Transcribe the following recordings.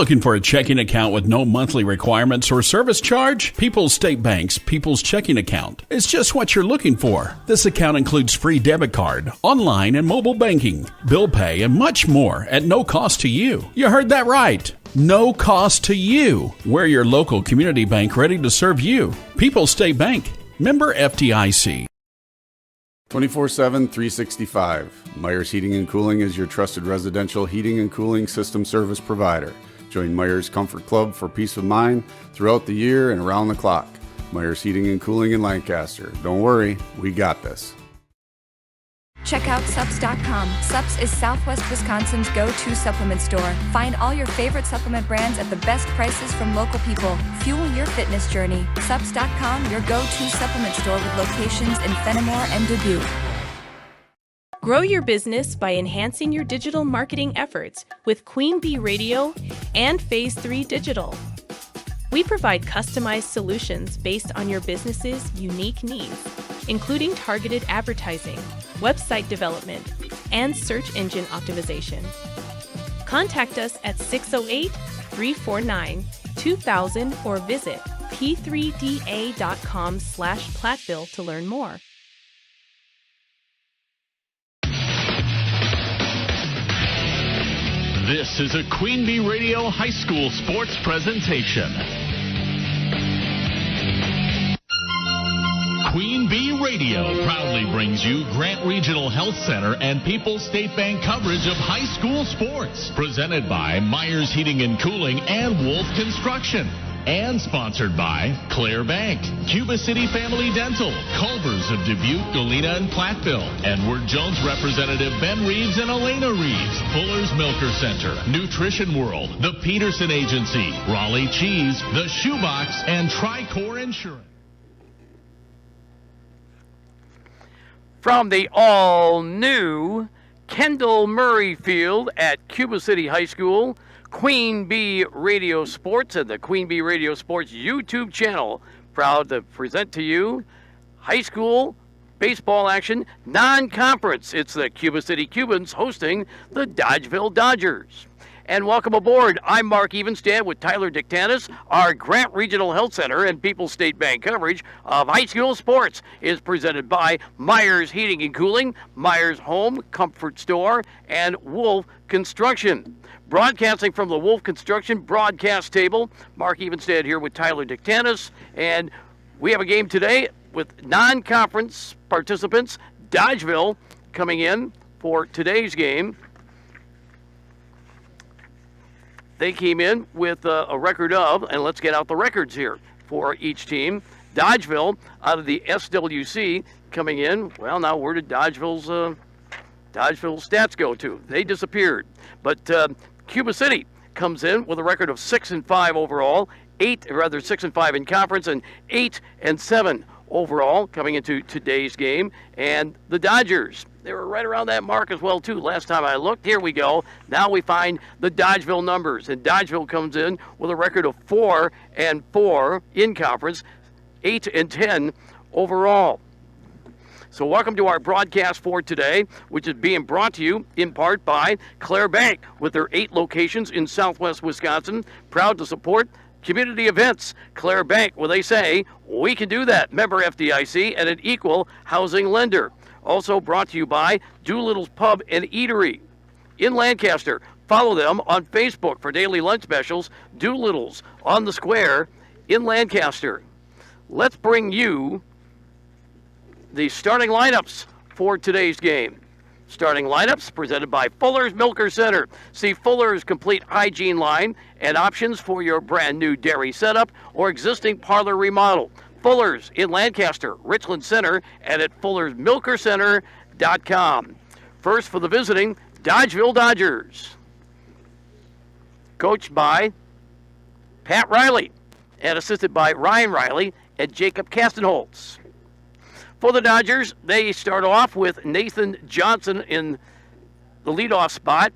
looking for a checking account with no monthly requirements or service charge? People's State Bank's People's Checking Account is just what you're looking for. This account includes free debit card, online and mobile banking, bill pay, and much more at no cost to you. You heard that right. No cost to you. We're your local community bank ready to serve you. People's State Bank. Member FDIC. 24/7, 365. Myers Heating and Cooling is your trusted residential heating and cooling system service provider. Join Myers Comfort Club for peace of mind throughout the year and around the clock. Myers Heating and Cooling in Lancaster. Don't worry, we got this. Check out Supps.com. Supps is Southwest Wisconsin's go-to supplement store. Find all your favorite supplement brands at the best prices from local people. Fuel your fitness journey. Supps.com, your go-to supplement store with locations in Fenimore and Dubuque. Grow your business by enhancing your digital marketing efforts with Queen Bee Radio and Phase 3 Digital. We provide customized solutions based on your business's unique needs, including targeted advertising, website development, and search engine optimization. Contact us at 608-349-2000 or visit p3da.com/Platteville to learn more. This is a Queen Bee Radio High School sports presentation. Queen Bee Radio proudly brings you Grant Regional Health Center and People's State Bank coverage of high school sports. Presented by Myers Heating and Cooling and Wolf Construction. And sponsored by Claire Bank, Cuba City Family Dental, Culver's of Dubuque, Galena, and Platteville, Edward Jones Representative Ben Reeves and Elena Reeves, Fuller's Milker Center, Nutrition World, the Peterson Agency, Raleigh Cheese, the Shoebox, and Tricor Insurance. From the all-new Kendall Murray Field at Cuba City High School, Queen Bee Radio Sports and the Queen Bee Radio Sports YouTube channel, proud to present to you high school baseball action non-conference. It's the Cuba City Cubans hosting the Dodgeville Dodgers. And welcome aboard. I'm Mark Evenstad with Tyler Dictanis. Our Grant Regional Health Center and People's State Bank coverage of high school sports is presented by Myers Heating and Cooling, Myers Home Comfort Store, and Wolf Construction. Broadcasting from the Wolf Construction broadcast table, Mark Evenstad here with Tyler Dictanis. And we have a game today with non-conference participants. Dodgeville coming in for today's game. They came in with a record of, and let's get out the records here for each team. Dodgeville out of the SWC coming in. Well, now where did Dodgeville's stats go to? They disappeared. But Cuba City comes in with a record of 6-5 overall, 6-5 in conference, and 8-7 overall coming into today's game. And the Dodgers, they were right around that mark as well, too. Last time I looked, here we go. Now we find the Dodgeville numbers. And Dodgeville comes in with a record of 4-4 in conference, 8-10 overall. So welcome to our broadcast for today, which is being brought to you in part by Claire Bank with their 8 locations in southwest Wisconsin. Proud to support community events. Claire Bank, where they say, we can do that. Member FDIC and an equal housing lender. Also brought to you by Doolittle's Pub and Eatery in Lancaster. Follow them on Facebook for daily lunch specials. Doolittle's on the Square in Lancaster. Let's bring you the starting lineups for today's game. Starting lineups presented by Fuller's Milker Center. See Fuller's complete hygiene line and options for your brand new dairy setup or existing parlor remodel. Fuller's in Lancaster, Richland Center, and at fullersmilkercenter.com. First for the visiting Dodgeville Dodgers. Coached by Pat Riley and assisted by Ryan Riley and Jacob Kastenholtz. For the Dodgers, they start off with Nathan Johnson in the leadoff spot.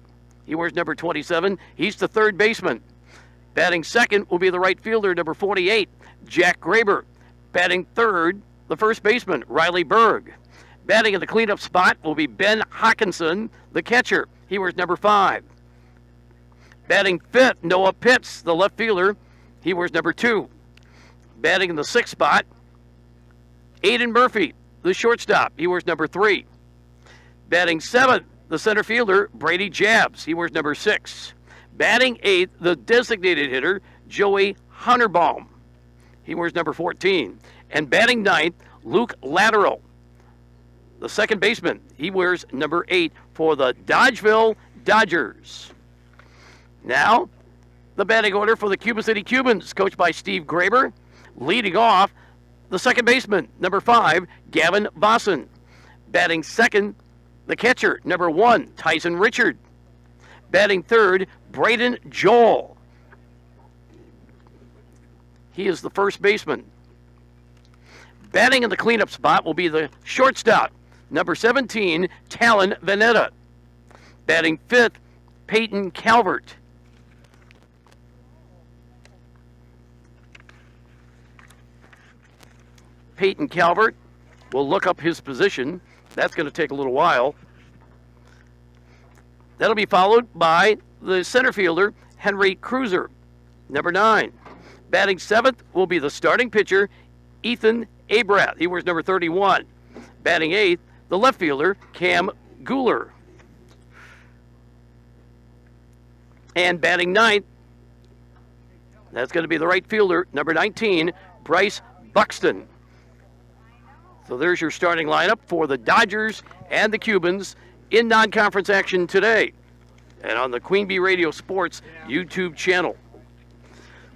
He wears number 27. He's the third baseman. Batting second will be the right fielder, number 48, Jack Graber. Batting third, the first baseman, Riley Berg. Batting in the cleanup spot will be Ben Hawkinson, the catcher. He wears number 5. Batting fifth, Noah Pitts, the left fielder. He wears number 2. Batting in the 6th spot, Aiden Murphy, the shortstop. He wears number 3. Batting 7th, the center fielder, Brady Jabs. He wears number 6. Batting 8th, the designated hitter, Joey Hunterbaum. He wears number 14. And batting 9th, Luke Lateral, the second baseman. He wears number 8 for the Dodgeville Dodgers. Now, the batting order for the Cuba City Cubans, coached by Steve Graber. Leading off, the second baseman, number 5, Gavin Vossen. Batting second, the catcher, number 1, Tyson Richard. Batting third, Braden Joel. He is the first baseman. Batting in the cleanup spot will be the shortstop, number 17, Talon Vanetta. Batting fifth, Peyton Calvert. Peyton Calvert will look up his position. That's going to take a little while. That'll be followed by the center fielder, Henry Cruiser, number 9. Batting seventh will be the starting pitcher, Ethan Abrath. He wears number 31. Batting eighth, the left fielder, Cam Guler. And batting ninth, that's going to be the right fielder, number 19, Bryce Buxton. So there's your starting lineup for the Dodgers and the Cubans in non-conference action today and on the Queen Bee Radio Sports YouTube channel.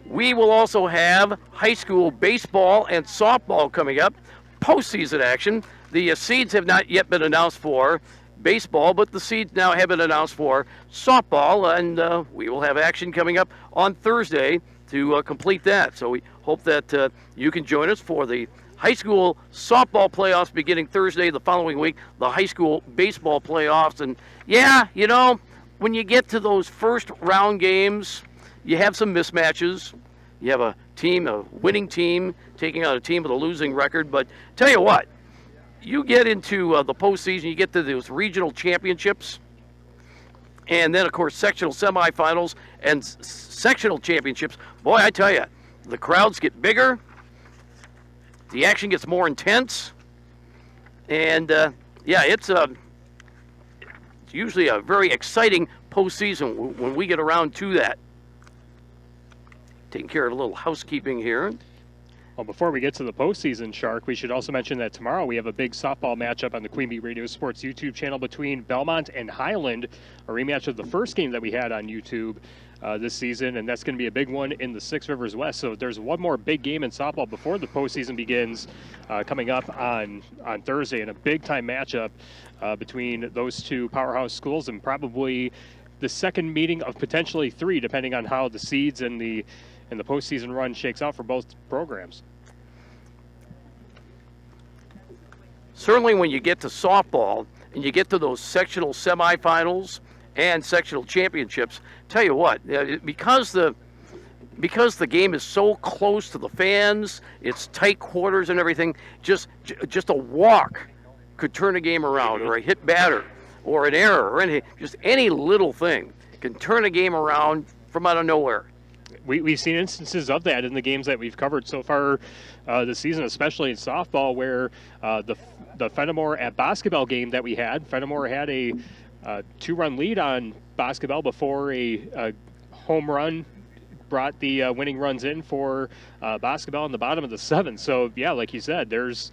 We will also have high school baseball and softball coming up, postseason action. The seeds have not yet been announced for baseball, but the seeds now have been announced for softball, and we will have action coming up on Thursday to complete that. So we hope that you can join us for the high school softball playoffs beginning Thursday. The following week, the high school baseball playoffs. And yeah, you know, when you get to those first round games, you have some mismatches. You have a team, a winning team, taking out a team with a losing record. But tell you what, you get into the postseason, you get to those regional championships, and then, of course, sectional semifinals and sectional championships. Boy, I tell you, the crowds get bigger. The action gets more intense, and yeah, it's usually a very exciting postseason when we get around to that. Taking care of a little housekeeping here. Well, before we get to the postseason, Shark, we should also mention that tomorrow we have a big softball matchup on the Queen Bee Radio Sports YouTube channel between Belmont and Highland, a rematch of the first game that we had on YouTube this season, and that's going to be a big one in the Six Rivers West. So there's one more big game in softball before the postseason begins coming up on Thursday, and a big-time matchup between those two powerhouse schools, and probably the second meeting of potentially 3, depending on how the seeds and the postseason run shakes out for both programs. Certainly when you get to softball and you get to those sectional semifinals and sectional championships, tell you what, because the game is so close to the fans, it's tight quarters and everything, just a walk could turn a game around, or a hit batter, or an error, or just any little thing can turn a game around from out of nowhere. We've seen instances of that in the games that we've covered so far this season, especially in softball, where the Fenimore at basketball game that we had, Fenimore had a 2-run lead on basketball before a home run brought the winning runs in for basketball in the bottom of the 7th. So, yeah, like you said, there's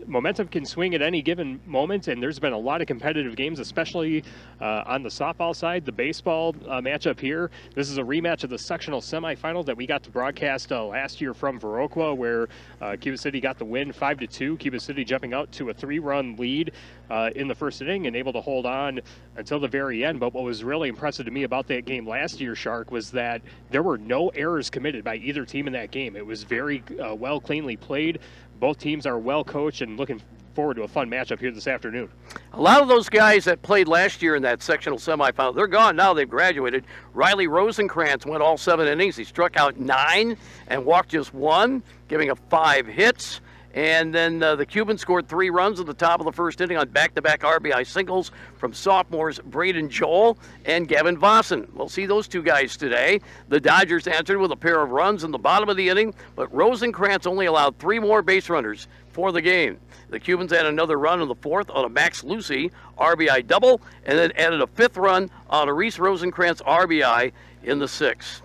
momentum can swing at any given moment, and there's been a lot of competitive games, especially on the softball side. The baseball matchup here, this is a rematch of the sectional semifinal that we got to broadcast last year from Viroqua, where Cuba City got the win 5-2. Cuba City jumping out to a 3-run lead in the first inning and able to hold on until the very end. But what was really impressive to me about that game last year, Shark, was that there were no errors committed by either team in that game. It was very well, cleanly played. Both teams are well coached, and looking forward to a fun matchup here this afternoon. A lot of those guys that played last year in that sectional semifinal, they're gone now. They've graduated. Riley Rosenkrantz went all 7 innings. He struck out 9 and walked just 1, giving up 5 hits. And then the Cubans scored 3 runs at the top of the first inning on back-to-back RBI singles from sophomores Braden Joel and Gavin Vossen. We'll see those two guys today. The Dodgers answered with a pair of runs in the bottom of the inning, but Rosenkrantz only allowed 3 more base runners for the game. The Cubans had another run in the 4th on a Max Lucy RBI double, and then added a 5th run on a Reese Rosenkrantz RBI in the 6th.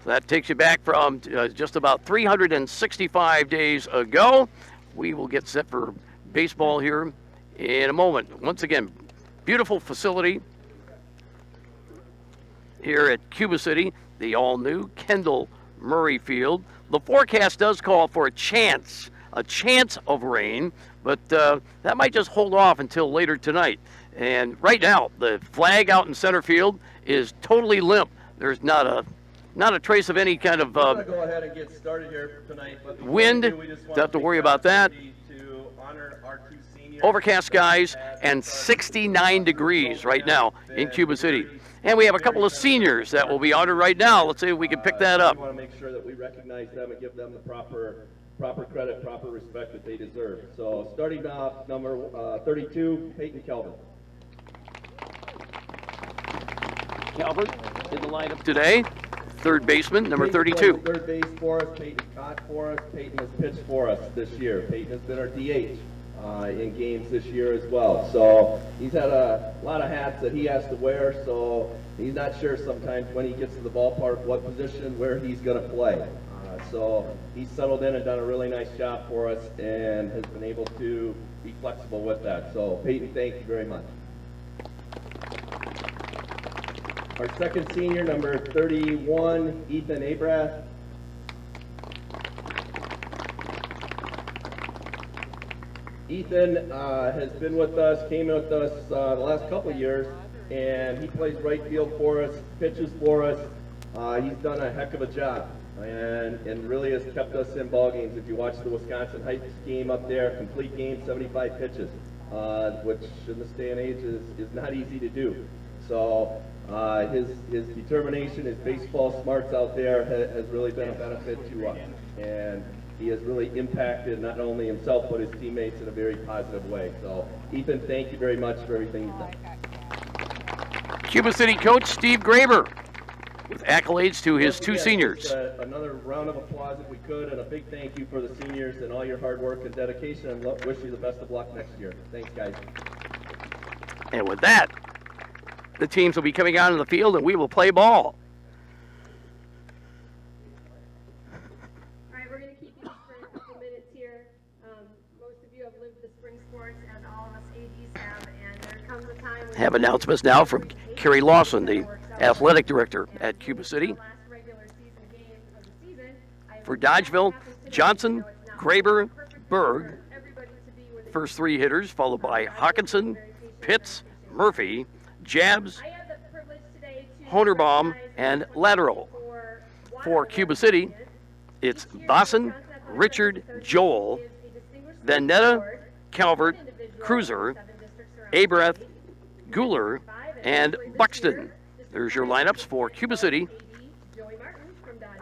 That takes you back from just about 365 days ago. We will get set for baseball here in a moment. Once again, beautiful facility here at Cuba City, the all-new Kendall Murray Field. The forecast does call for a chance of rain, but that might just hold off until later tonight. And right now, the flag out in center field is totally limp. There's not a trace of any kind of go ahead and get started here tonight, but wind. Don't have to worry about that. To honor our 2 seniors. Overcast skies and 69 degrees right now in Cuba City. And we have a couple of seniors that will be honored right now. Let's see if we can pick that up. We want to make sure that we recognize them and give them the proper credit, proper respect that they deserve. So starting off, number 32, Peyton Calvin. Calvin in the lineup today. Third baseman, number 32. Third base for us. Peyton caught for us. Peyton has pitched for us this year. Peyton has been our DH in games this year as well. So he's had a lot of hats that he has to wear. So he's not sure sometimes when he gets to the ballpark what position, where he's going to play. So he's settled in and done a really nice job for us and has been able to be flexible with that. So Peyton, thank you very much. Our second senior, number 31, Ethan Abrath. Ethan has been with us, came with us the last couple of years, and he plays right field for us, pitches for us. He's done a heck of a job and really has kept us in ball games. If you watch the Wisconsin Heights game up there, complete game, 75 pitches, which in this day and age is not easy to do. So his determination, his baseball smarts out there has really been a benefit to us. And he has really impacted not only himself but his teammates in a very positive way. So Ethan, thank you very much for everything you've done. Cuba City coach Steve Graber with accolades to his 2 seniors. Another round of applause if we could, and a big thank you for the seniors and all your hard work and dedication, and wish you the best of luck next year. Thanks, guys. And with that, the teams will be coming out in the field and we will play ball. All right, we're going to keep you for a couple minutes here. Most of you have lived the spring sports, as all of us ADs have, and there comes a time when Have announcements now from Carrie Lawson, the athletic director at Cuba City. For Dodgeville, Johnson, Graber, Berg, first 3 hitters, followed by Hawkinson, Pitts, Murphy, Jabs, Honerbaum, and Lateral. For Cuba City, it's Bosson, Richard, Joel, Vendetta, Calvert, Cruiser, Abrath, Guler, and Buxton. There's your lineups for Cuba City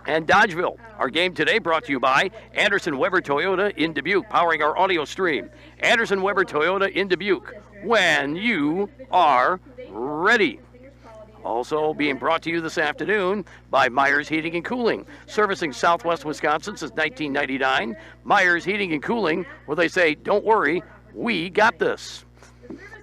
and Dodgeville. Our game today brought to you by Anderson Weber Toyota in Dubuque, powering our audio stream. Anderson Weber Toyota in Dubuque, when you are ready. Also being brought to you this afternoon by Myers Heating and Cooling, servicing Southwest Wisconsin since 1999. Myers Heating and Cooling, where they say, don't worry, we got this.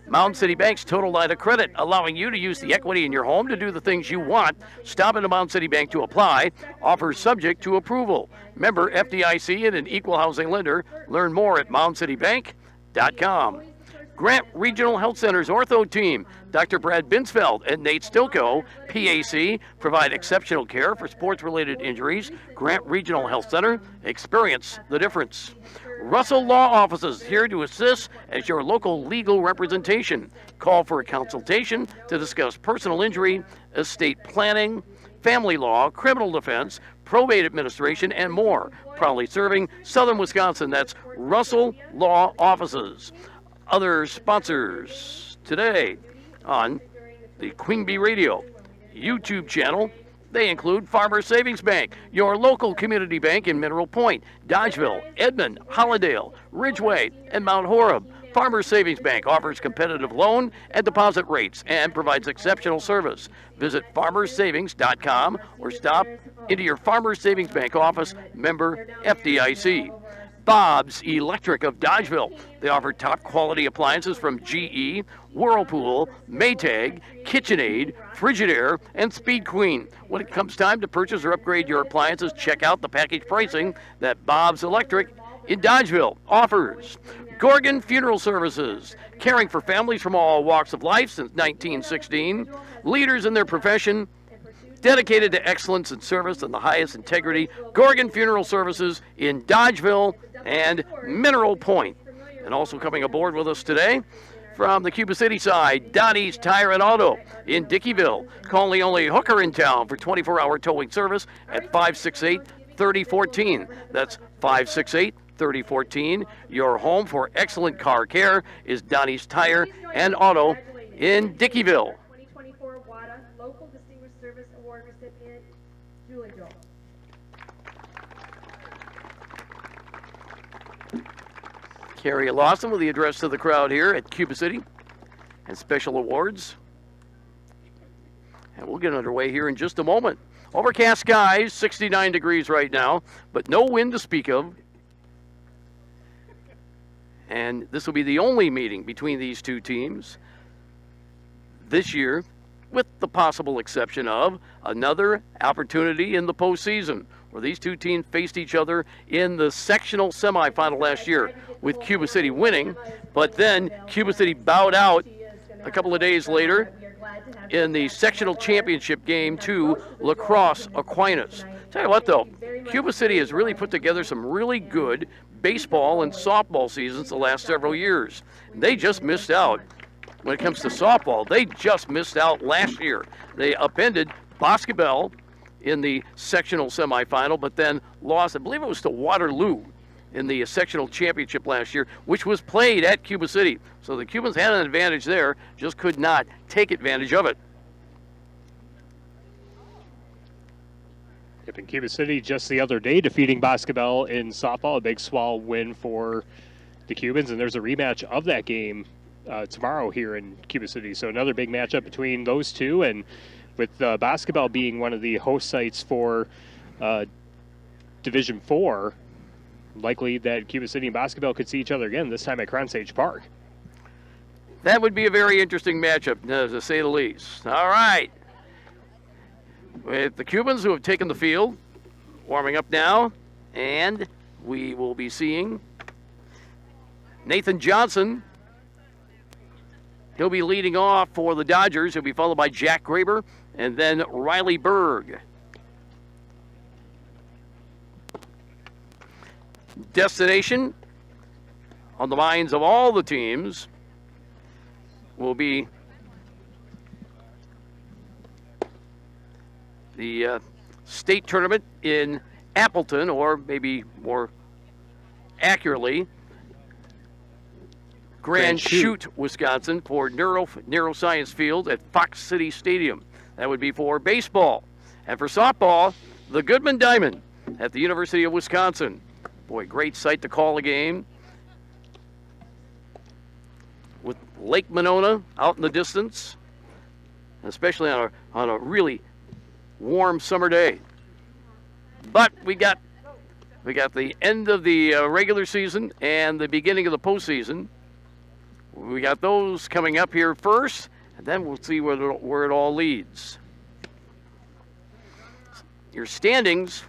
Mound City Bank's total line of credit, allowing you to use the equity in your home to do the things you want. Stop into Mound City Bank to apply. Offers subject to approval. Member FDIC and an equal housing lender. Learn more at moundcitybank.com. Grant Regional Health Center's ortho team, Dr. Brad Binsfeld and Nate Stilko, PAC, provide exceptional care for sports-related injuries. Grant Regional Health Center, experience the difference. Russell Law Offices, here to assist as your local legal representation. Call for a consultation to discuss personal injury, estate planning, family law, criminal defense, probate administration, and more. Proudly serving Southern Wisconsin, that's Russell Law Offices. Other sponsors today on the Queen Bee Radio YouTube channel, They include Farmers Savings Bank, your local community bank in Mineral Point, Dodgeville, Edmond, Hollandale, Ridgeway, and Mount Horeb. Farmers Savings Bank offers competitive loan and deposit rates and provides exceptional service. Visit farmerssavings.com or stop into your Farmers Savings Bank office, member FDIC. Bob's Electric of Dodgeville. They offer top quality appliances from GE, Whirlpool, Maytag, KitchenAid, Frigidaire, and Speed Queen. When it comes time to purchase or upgrade your appliances, check out the package pricing that Bob's Electric in Dodgeville offers. Gorgon Funeral Services, caring for families from all walks of life since 1916. Leaders in their profession, dedicated to excellence in service and the highest integrity. Gorgon Funeral Services in Dodgeville and Mineral Point. And also coming aboard with us today from the Cuba City side, Donnie's Tire and Auto in Dickeyville. Call the only hooker in town for 24-hour towing service at 568-3014. That's 568-3014. Your home for excellent car care is Donnie's Tire and Auto in Dickeyville. 2024 WADA Local Distinguished Service Award recipient, Julie Joel. Carrie Lawson with the address to the crowd here at Cuba City and special awards. And we'll get underway here in just a moment. Overcast skies, 69 degrees right now, but no wind to speak of. And this will be the only meeting between these two teams this year, with the possible exception of another opportunity in the postseason, where these two teams faced each other in the sectional semifinal last year, with Cuba City winning, but then Cuba City bowed out a couple of days later in the sectional championship game to La Crosse Aquinas. Tell you what though, Cuba City has really put together some really good baseball and softball seasons the last several years. They just missed out when it comes to softball. They just missed out last year. They upended Boscobel in the sectional semifinal, but then lost, I believe it was to Waterloo in the sectional championship last year, which was played at Cuba City. So the Cubans had an advantage there, just could not take advantage of it. Yep, in Cuba City just the other day defeating Boscobel in softball, a big swell win for the Cubans, and there's a rematch of that game tomorrow here in Cuba City. So another big matchup between those two, and with Boscobel being one of the host sites for Division 4, likely that Cuba City and Boscobel could see each other again, this time at Crown Sage Park. That would be a very interesting matchup, to say the least. All right. With the Cubans who have taken the field, warming up now, and we will be seeing Nathan Johnson. He'll be leading off for the Dodgers. He'll be followed by Jack Graber and then Riley Berg. Destination on the minds of all the teams will be the state tournament in Appleton, or maybe more accurately, Grand Chute, Wisconsin, for Neuroscience Field at Fox City Stadium. That would be for baseball. And for softball, the Goodman Diamond at the University of Wisconsin. Boy, great site to call a game, with Lake Monona out in the distance, especially on a really warm summer day. But we got the end of the regular season and the beginning of the postseason. We got those coming up here first, and then we'll see where it all leads. Your standings: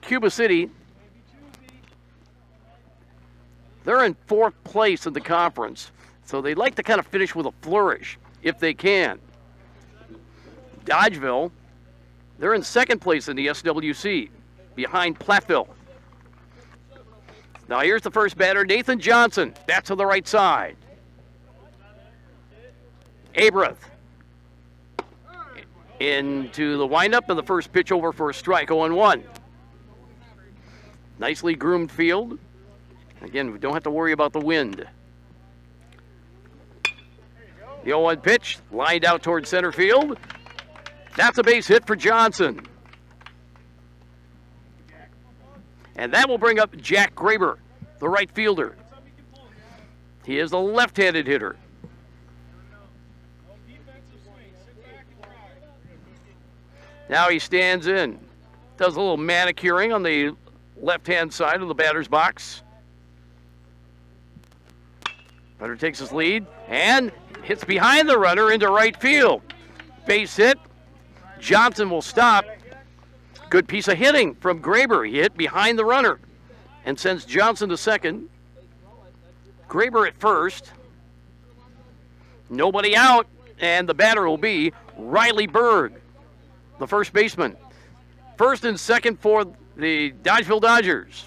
Cuba City, they're in 4th place in the conference, so they'd like to kind of finish with a flourish if they can. Dodgeville, they're in 2nd place in the SWC, behind Platteville. Now here's the first batter, Nathan Johnson. Bats on the right side. Abrath into the windup, and the first pitch over for a strike, 0-1. Nicely groomed field. Again, we don't have to worry about the wind. The 0-1 pitch, lined out towards center field. That's a base hit for Johnson. And that will bring up Jack Graber, the right fielder. He is a left-handed hitter. Now he stands in, does a little manicuring on the left-hand side of the batter's box. Batter takes his lead and hits behind the runner into right field. Base hit. Johnson will stop. Good piece of hitting from Graber. He hit behind the runner and sends Johnson to second. Graber at first. Nobody out, and the batter will be Riley Berg, the first baseman. First and second for the Dodgeville Dodgers.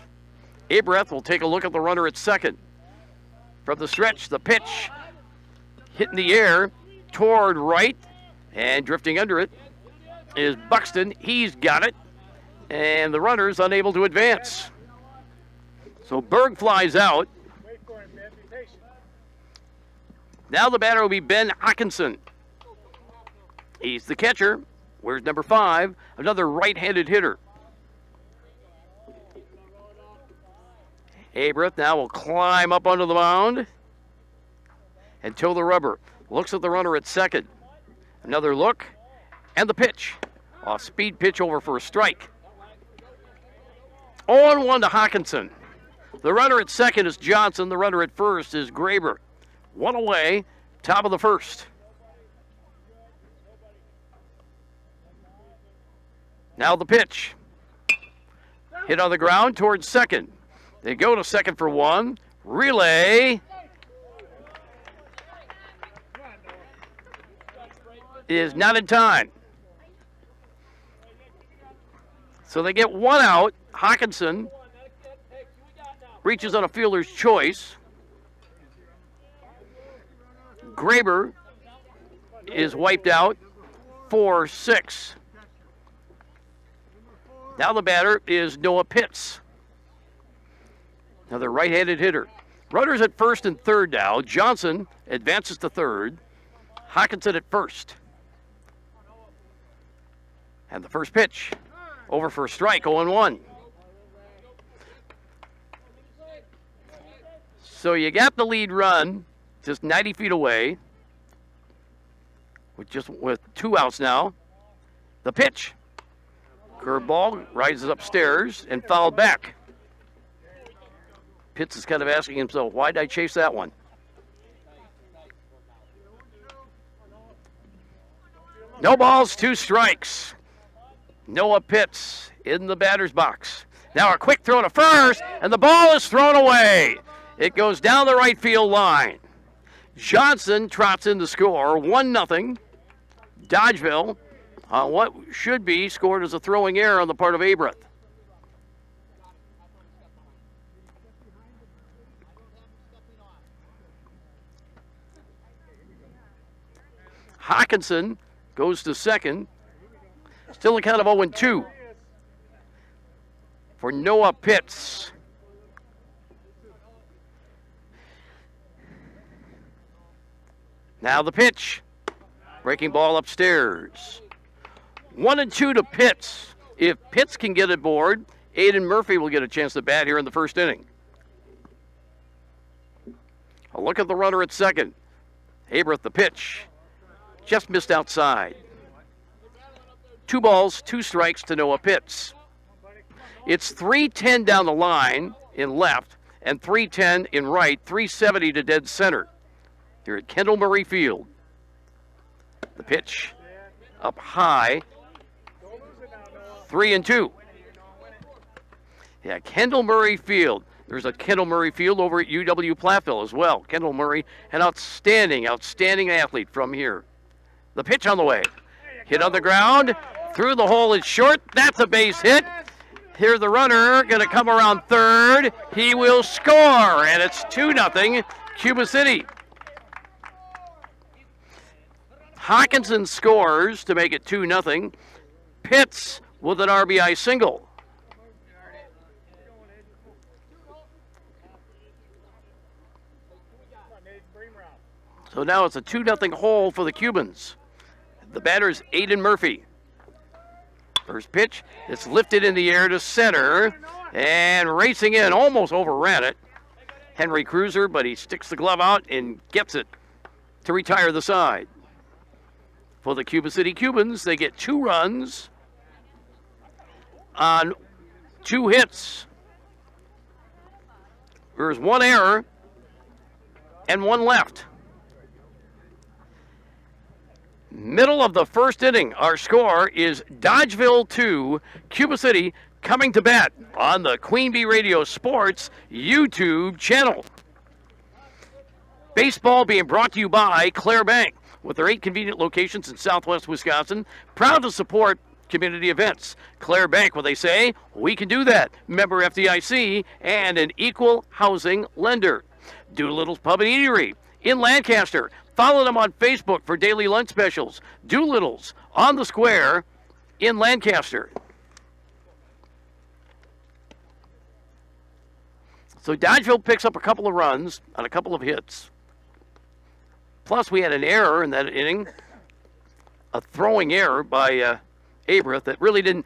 Abreth will take a look at the runner at second. From the stretch, the pitch hit in the air toward right, and drifting under it is Buxton. He's got it, and the runner's unable to advance. So Berg flies out. Now the batter will be Ben Hawkinson. He's the catcher. Where's number 5? Another right-handed hitter. Abreth now will climb up onto the mound and toe the rubber. Looks at the runner at second. Another look, and the pitch. Off speed pitch over for a strike. 0-1 to Hawkinson. The runner at second is Johnson. The runner at first is Graber. One away, top of the first. Now the pitch. Hit on the ground towards second. They go to second for one. Relay is not in time. So they get one out. Hawkinson reaches on a fielder's choice. Graber is wiped out. 4-6. Now the batter is Noah Pitts, another right-handed hitter. Runners at first and third now. Johnson advances to third. Hawkinson at first. And the first pitch over for a strike, 0-1. So you got the lead run just 90 feet away with 2 outs now. The pitch. Curveball rises upstairs and fouled back. Pitts is kind of asking himself, why did I chase that one? No balls, 2 strikes. Noah Pitts in the batter's box. Now a quick throw to first, and the ball is thrown away. It goes down the right field line. Johnson trots in the score, 1-0. Dodgeville, what should be scored as a throwing error on the part of Abreth. Hawkinson goes to second. Still a count of 0-2 for Noah Pitts. Now the pitch. Breaking ball upstairs. 1-2 to Pitts. If Pitts can get aboard, Aiden Murphy will get a chance to bat here in the first inning. A look at the runner at second. Abreth the pitch. Just missed outside. 2 balls, 2 strikes to Noah Pitts. It's 310 down the line in left and 310 in right, 370 to dead center here at Kendall Murray Field. The pitch up high. 3-2. Yeah, Kendall Murray Field. There's a Kendall Murray Field over at UW Platteville as well. Kendall Murray, an outstanding athlete from here. The pitch on the way. Hit on the ground. Through the hole is short. That's a base hit. Here's the runner going to come around third. He will score, and it's 2-0 Cuba City. Hawkinson scores to make it 2-0. Pitts with an RBI single. So now it's a 2-0 hole for the Cubans. The batter is Aiden Murphy. First pitch, it's lifted in the air to center, and racing in, almost overran it. Henry Cruiser, but he sticks the glove out and gets it to retire the side. For the Cuba City Cubans, they get 2 runs on 2 hits. There's 1 error and 1 left. Middle of the first inning, our score is Dodgeville 2, Cuba City coming to bat on the Queen Bee Radio Sports YouTube channel. Baseball being brought to you by Claire Bank, with their 8 convenient locations in southwest Wisconsin, proud to support community events. Claire Bank, what they say, we can do that. Member FDIC and an equal housing lender. Doolittle's Pub and Eatery in Lancaster. Follow them on Facebook for daily lunch specials. Doolittle's on the square in Lancaster. So Dodgeville picks up a couple of runs on a couple of hits. Plus, we had an error in that inning, a throwing error by Abrath that really didn't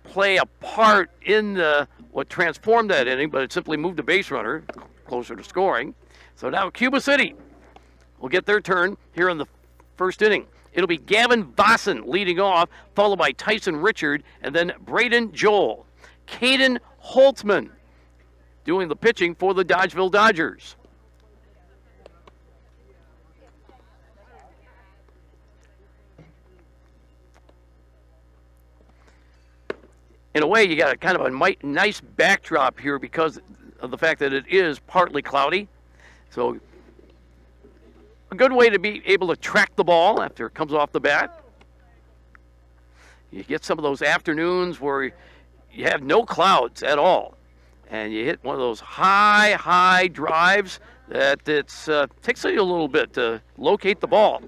play a part in what transformed that inning, but it simply moved the base runner closer to scoring. So now Cuba City will get their turn here in the first inning. It'll be Gavin Vossen leading off, followed by Tyson Richard, and then Braden Joel. Caden Holtzman doing the pitching for the Dodgeville Dodgers. In a way, you got a kind of a nice backdrop here because of the fact that it is partly cloudy. So a good way to be able to track the ball after it comes off the bat. You get some of those afternoons where you have no clouds at all, and you hit one of those high drives that takes you a little bit to locate the ball.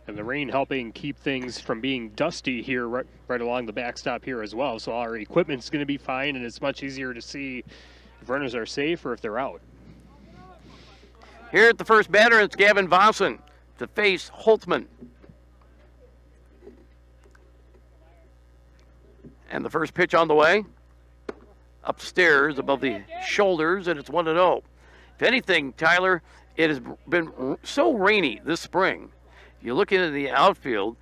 And the rain helping keep things from being dusty here right along the backstop here as well. So our equipment's going to be fine, and it's much easier to see if runners are safe or if they're out. Here at the first batter, it's Gavin Vossen to face Holtzman. And the first pitch on the way. Upstairs above the shoulders, and it's 1-0. If anything, Tyler, it has been so rainy this spring. You look into the outfield,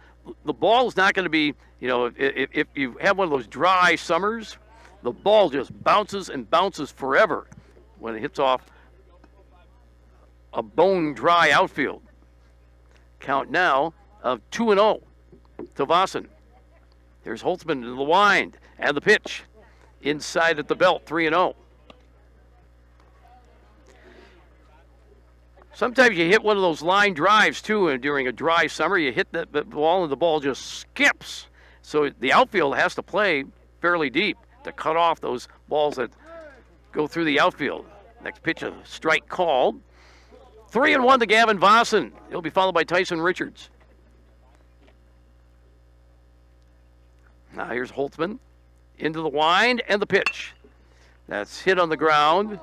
the ball is not going to be, if you have one of those dry summers, the ball just bounces and bounces forever when it hits off a bone-dry outfield. Count now of 2-0 to Vossen. There's Holtzman to the wind and the pitch inside at the belt, 3-0. Sometimes you hit one of those line drives, too, and during a dry summer, you hit that ball and the ball just skips. So the outfield has to play fairly deep to cut off those balls that go through the outfield. Next pitch, a strike called. 3-1 to Gavin Vossen. He'll be followed by Tyson Richards. Now here's Holtzman into the wind and the pitch. That's hit on the ground.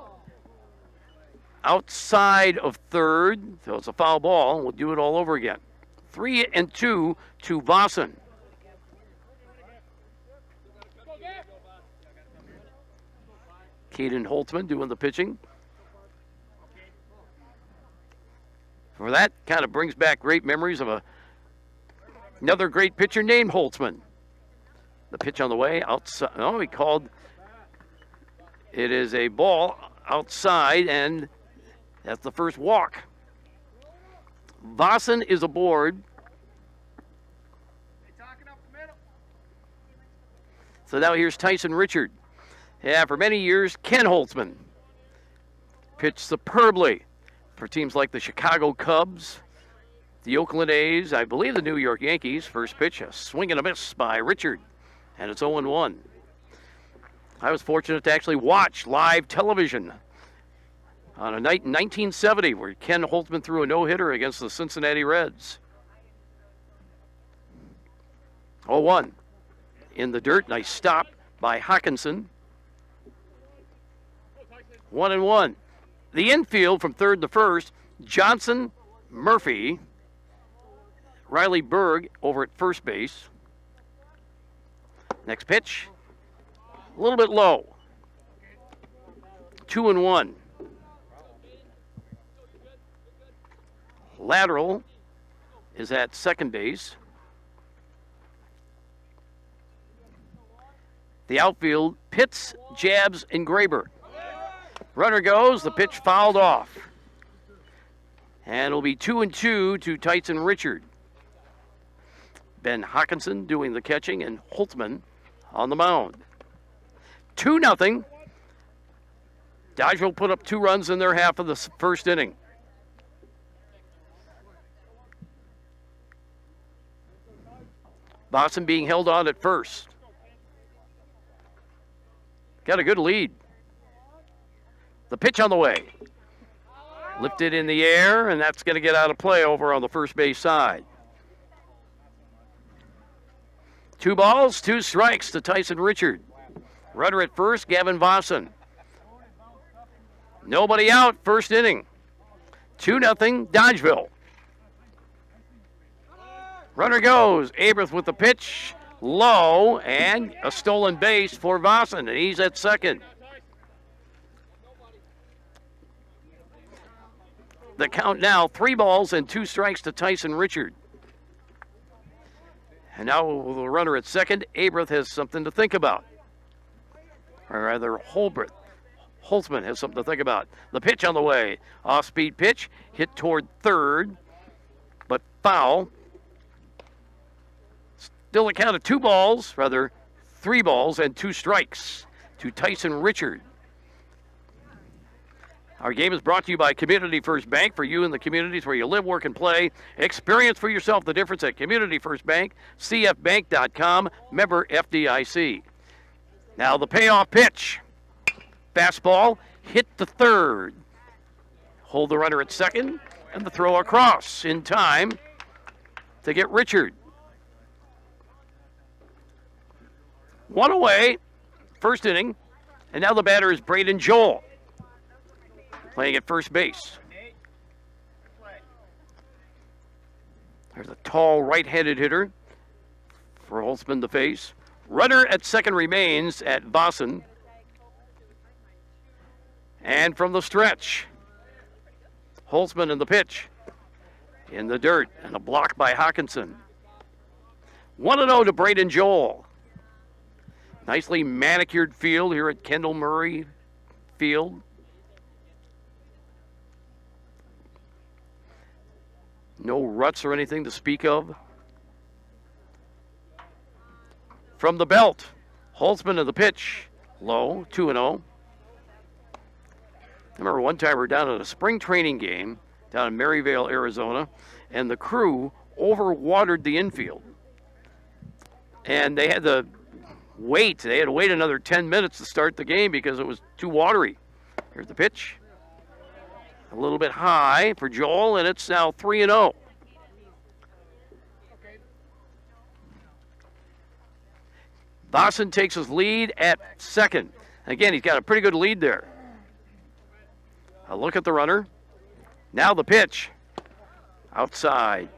Outside of third, so it's a foul ball. We'll do it all over again. 3-2 to Vossen. Caden Holtzman doing the pitching. For that, kind of brings back great memories of another great pitcher named Holtzman. The pitch on the way, outside. Oh, he called. It is a ball outside, and that's the first walk. Vossen is aboard. So now here's Tyson Richard. Yeah, for many years, Ken Holtzman pitched superbly for teams like the Chicago Cubs, the Oakland A's, I believe the New York Yankees. First pitch, a swing and a miss by Richard, and it's 0-1. I was fortunate to actually watch live television on a night in 1970 where Ken Holtzman threw a no-hitter against the Cincinnati Reds. 0-1. In the dirt, nice stop by Hawkinson. 1-1. The infield from third to first, Johnson, Murphy, Riley Berg over at first base. Next pitch, a little bit low. 2-1. Lateral is at second base. The outfield, Pitts, Jabs, and Graber. Runner goes, the pitch fouled off. And it'll be 2-2 to Tyson Richard. Ben Hawkinson doing the catching and Holtzman on the mound. 2-0. Dodgeville put up 2 runs in their half of the first inning. Boston being held on at first. Got a good lead. The pitch on the way. Lifted in the air, and that's going to get out of play over on the first base side. 2 balls, 2 strikes to Tyson Richard. Runner at first, Gavin Vossen. Nobody out, first inning. 2-0, Dodgeville. Runner goes, Abrams with the pitch, low, and a stolen base for Vossen, and he's at second. The count now, 3 balls and 2 strikes to Tyson Richard. And now with the runner at second, Abrams has something to think about. Or rather, Holtzman has something to think about. The pitch on the way. Off-speed pitch, hit toward third, but foul. Still a count of 3 balls and 2 strikes to Tyson Richard. Our game is brought to you by Community First Bank, for you in the communities where you live, work, and play. Experience for yourself the difference at Community First Bank, cfbank.com, member FDIC. Now the payoff pitch. Fastball, hit to third. Hold the runner at second, and the throw across in time to get Richard. 1 away, first inning, and now the batter is Braden Joel, playing at first base. There's a tall right-handed hitter for Holtzman to face. Runner at second remains at Vossen. And from the stretch, Holtzman in the pitch. In the dirt, and a block by Hawkinson. 1-0 to Braden Joel. Nicely manicured field here at Kendall Murray Field. No ruts or anything to speak of. From the belt, Holtzman in the pitch. Low, 2-0. I remember one time we were down at a spring training game down in Maryvale, Arizona, and the crew overwatered the infield. And they had to wait another 10 minutes to start the game because it was too watery. Here's the pitch. A little bit high for Joel, and it's now 3-0. Vossen takes his lead at second. Again, he's got a pretty good lead there. A look at the runner. Now the pitch. Outside.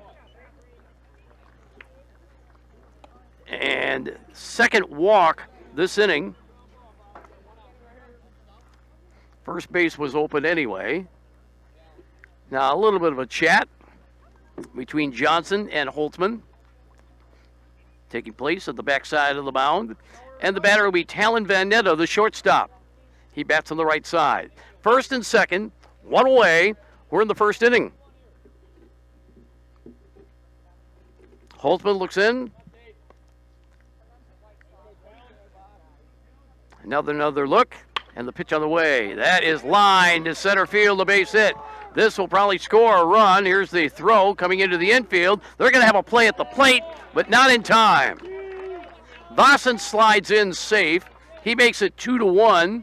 And second walk this inning. First base was open anyway. Now a little bit of a chat between Johnson and Holtzman taking place at the backside of the mound. And the batter will be Talon Van Netta, the shortstop. He bats on the right side. First and second, 1 away. We're in the first inning. Holtzman looks in. Another look, and the pitch on the way. That is lined to center field, a base hit. This will probably score a run. Here's the throw coming into the infield. They're going to have a play at the plate, but not in time. Vossen slides in safe. He makes it 2-1.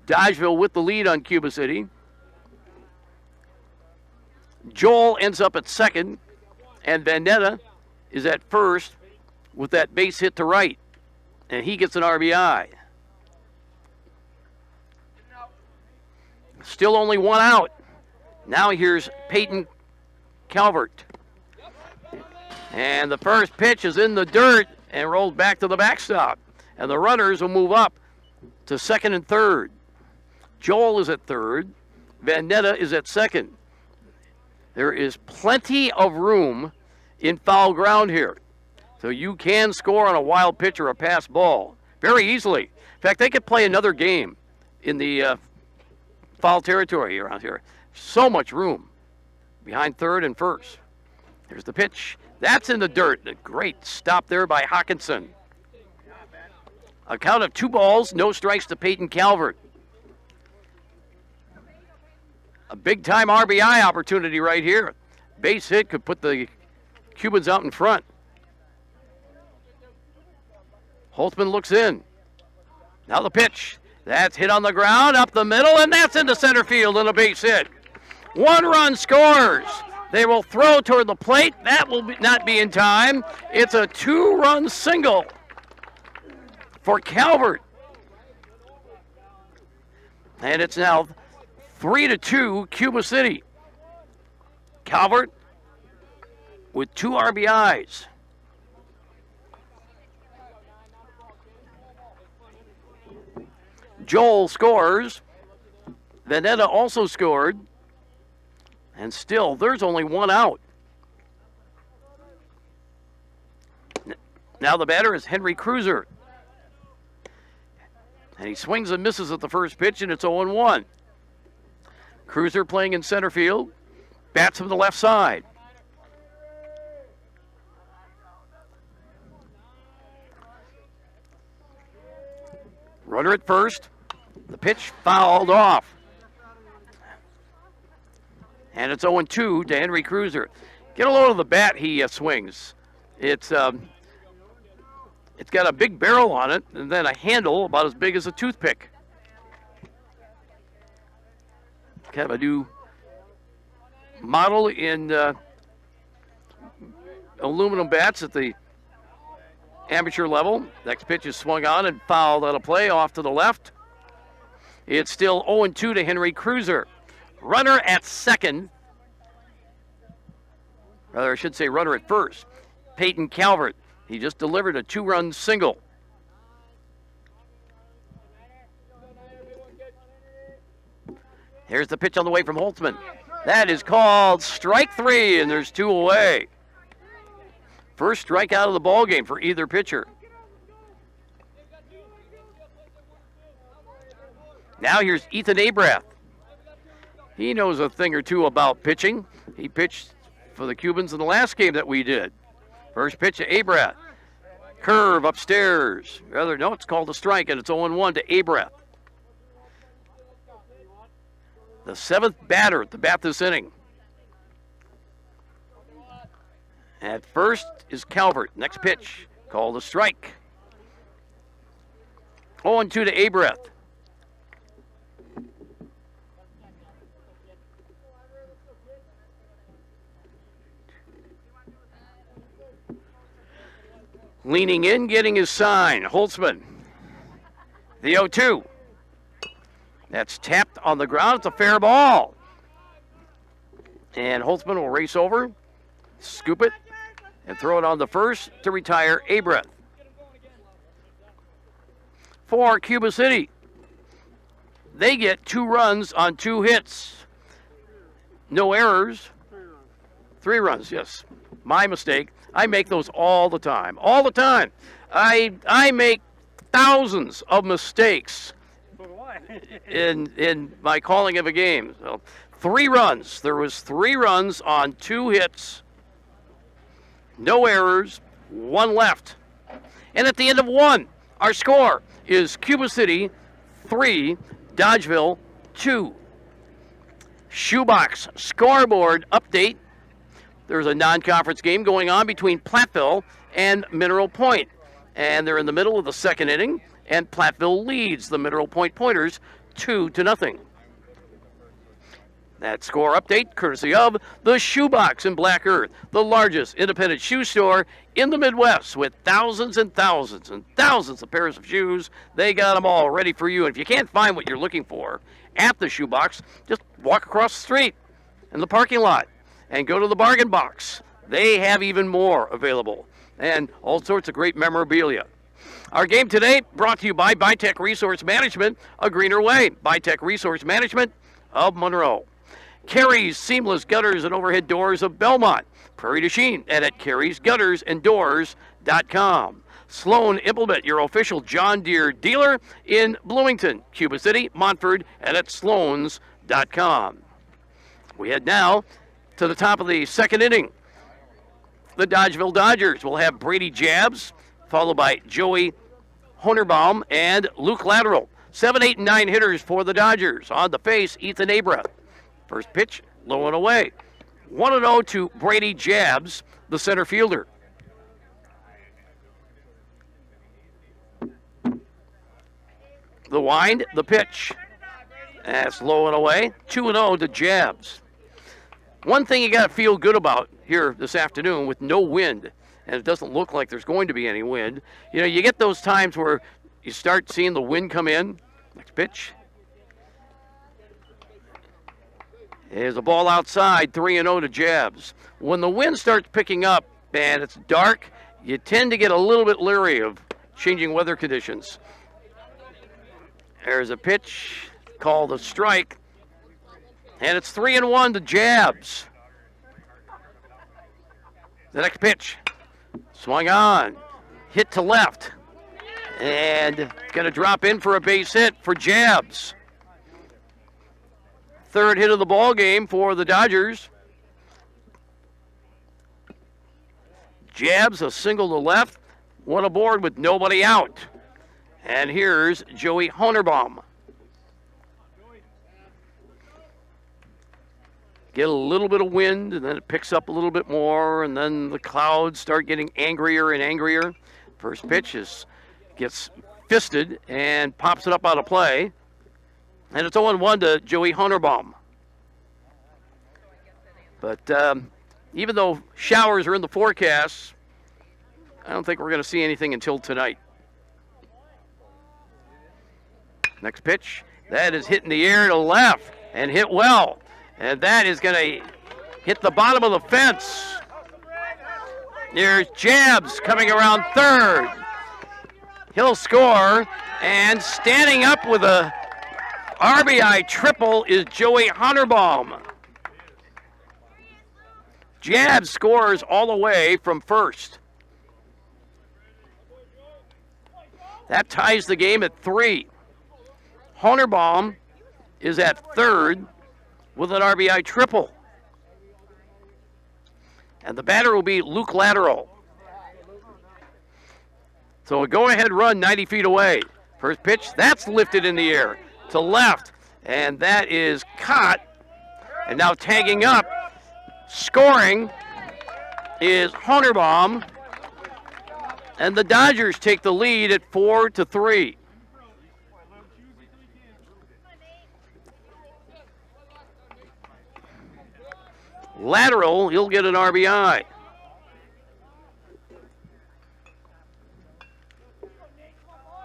Dodgeville with the lead on Cuba City. Joel ends up at second, and Vendetta is at first with that base hit to right, and he gets an RBI. Still only 1 out. Now here's Peyton Calvert. And the first pitch is in the dirt and rolled back to the backstop. And the runners will move up to second and third. Joel is at third. Vanetta is at second. There is plenty of room in foul ground here. So you can score on a wild pitch or a pass ball very easily. In fact, they could play another game in the foul territory around here. So much room behind third and first. There's the pitch. That's in the dirt. A great stop there by Hawkinson. A count of 2 balls, no strikes to Peyton Calvert. A big-time RBI opportunity right here. Base hit could put the Cubans out in front. Holtzman looks in. Now the pitch. That's hit on the ground, up the middle, and that's into center field and a base hit. 1 run scores. They will throw toward the plate. That will not be in time. It's a 2-run single for Calvert. And it's now 3-2 Cuba City. Calvert with 2 RBIs. Joel scores. Vanetta also scored. And still, there's only 1 out. Now the batter is Henry Cruiser. And he swings and misses at the first pitch, and it's 0-1. Cruiser playing in center field. Bats from the left side. Runner at first. The pitch fouled off. And it's 0-2 to Henry Cruiser. Get a load of the bat he swings. It's got a big barrel on it and then a handle about as big as a toothpick. Kind of a new model in aluminum bats at the amateur level. Next pitch is swung on and fouled out of play off to the left. It's still 0-2 to Henry Cruiser. Runner at second. Rather, I should say runner at first. Peyton Calvert. He just delivered a 2-run single. Here's the pitch on the way from Holtzman. That is called strike 3, and there's 2 away. First strikeout of the ball game for either pitcher. Now here's Ethan Abrath. He knows a thing or two about pitching. He pitched for the Cubans in the last game that we did. First pitch to Abrath. Curve upstairs. Rather, no, it's called a strike, and it's 0-1 to Abrath. The 7th batter at the bat this inning. At first is Calvert. Next pitch, called a strike. 0-2 to Abrath. Leaning in, getting his sign. Holtzman. The 0-2. That's tapped on the ground. It's a fair ball. And Holtzman will race over, scoop it, and throw it on the first to retire Abrath. For Cuba City, they get 2 runs on 2 hits. No errors. 3 runs, yes. My mistake. I make those all the time. All the time. I make thousands of mistakes in my calling of a game. So 3 runs. There was 3 runs on 2 hits. No errors. 1 left. And at the end of 1, our score is Cuba City 3, Dodgeville 2. Shoebox scoreboard update. There's a non-conference game going on between Platteville and Mineral Point. And they're in the middle of the 2nd inning, and Platteville leads the Mineral Point Pointers 2-0. That score update courtesy of the Shoebox in Black Earth, the largest independent shoe store in the Midwest with thousands and thousands and thousands of pairs of shoes. They got them all ready for you. And if you can't find what you're looking for at the Shoebox, just walk across the street in the parking lot and go to the bargain box. they have even more available, and all sorts of great memorabilia. Our game today brought to you by Bytech Resource Management, a greener way. Bytech Resource Management of Monroe. Carey's Seamless Gutters and Overhead Doors of Belmont. Prairie du Chien and at Carey'sGuttersandDoors.com. Sloan Implement, your official John Deere dealer in Bloomington, Cuba City, Montford, and at Sloans.com. We head now to the top of the second inning. The Dodgeville Dodgers will have Brady Jabs, followed by Joey Honerbaum and Luke Lateral. 7, 8, and 9 hitters for the Dodgers. On the face, Ethan Abra. First pitch, low and away. 1-0 to Brady Jabs, the center fielder. The wind, the pitch. That's low and away. 2-0 to Jabs. One thing you got to feel good about here this afternoon with no wind, and it doesn't look like there's going to be any wind. You know, you get those times where you start seeing the wind come in. Next pitch. There's a ball outside, 3-0 to Jabs. When the wind starts picking up and it's dark, you tend to get a little bit leery of changing weather conditions. There's a pitch called a strike, and it's 3-1 to Jabs. The next pitch, swung on, hit to left, and going to drop in for a base hit for Jabs. Third hit of the ball game for the Dodgers. Jabs, a single to left, one aboard with nobody out. And here's Joey Honerbaum. Get a little bit of wind, and then it picks up a little bit more, and then the clouds start getting angrier and angrier. First pitch gets fisted and pops it up out of play. And it's 0-1 to Joey Honerbaum. But even though showers are in the forecast, I don't think we're going to see anything until tonight. Next pitch, that is hit in the air to left and hit well. And that is going to hit the bottom of the fence. There's Jabs coming around third. He'll score, and standing up with a RBI triple is Joey Honerbaum. Jabs scores all the way from first. That ties the game at 3. Honerbaum is at third with an RBI triple. And the batter will be Luke Lateral. So a go-ahead run 90 feet away. First pitch, that's lifted in the air to left. And that is caught. And now tagging up, scoring is Honerbaum. And the Dodgers take the lead at 4-3. Lateral, he'll get an RBI.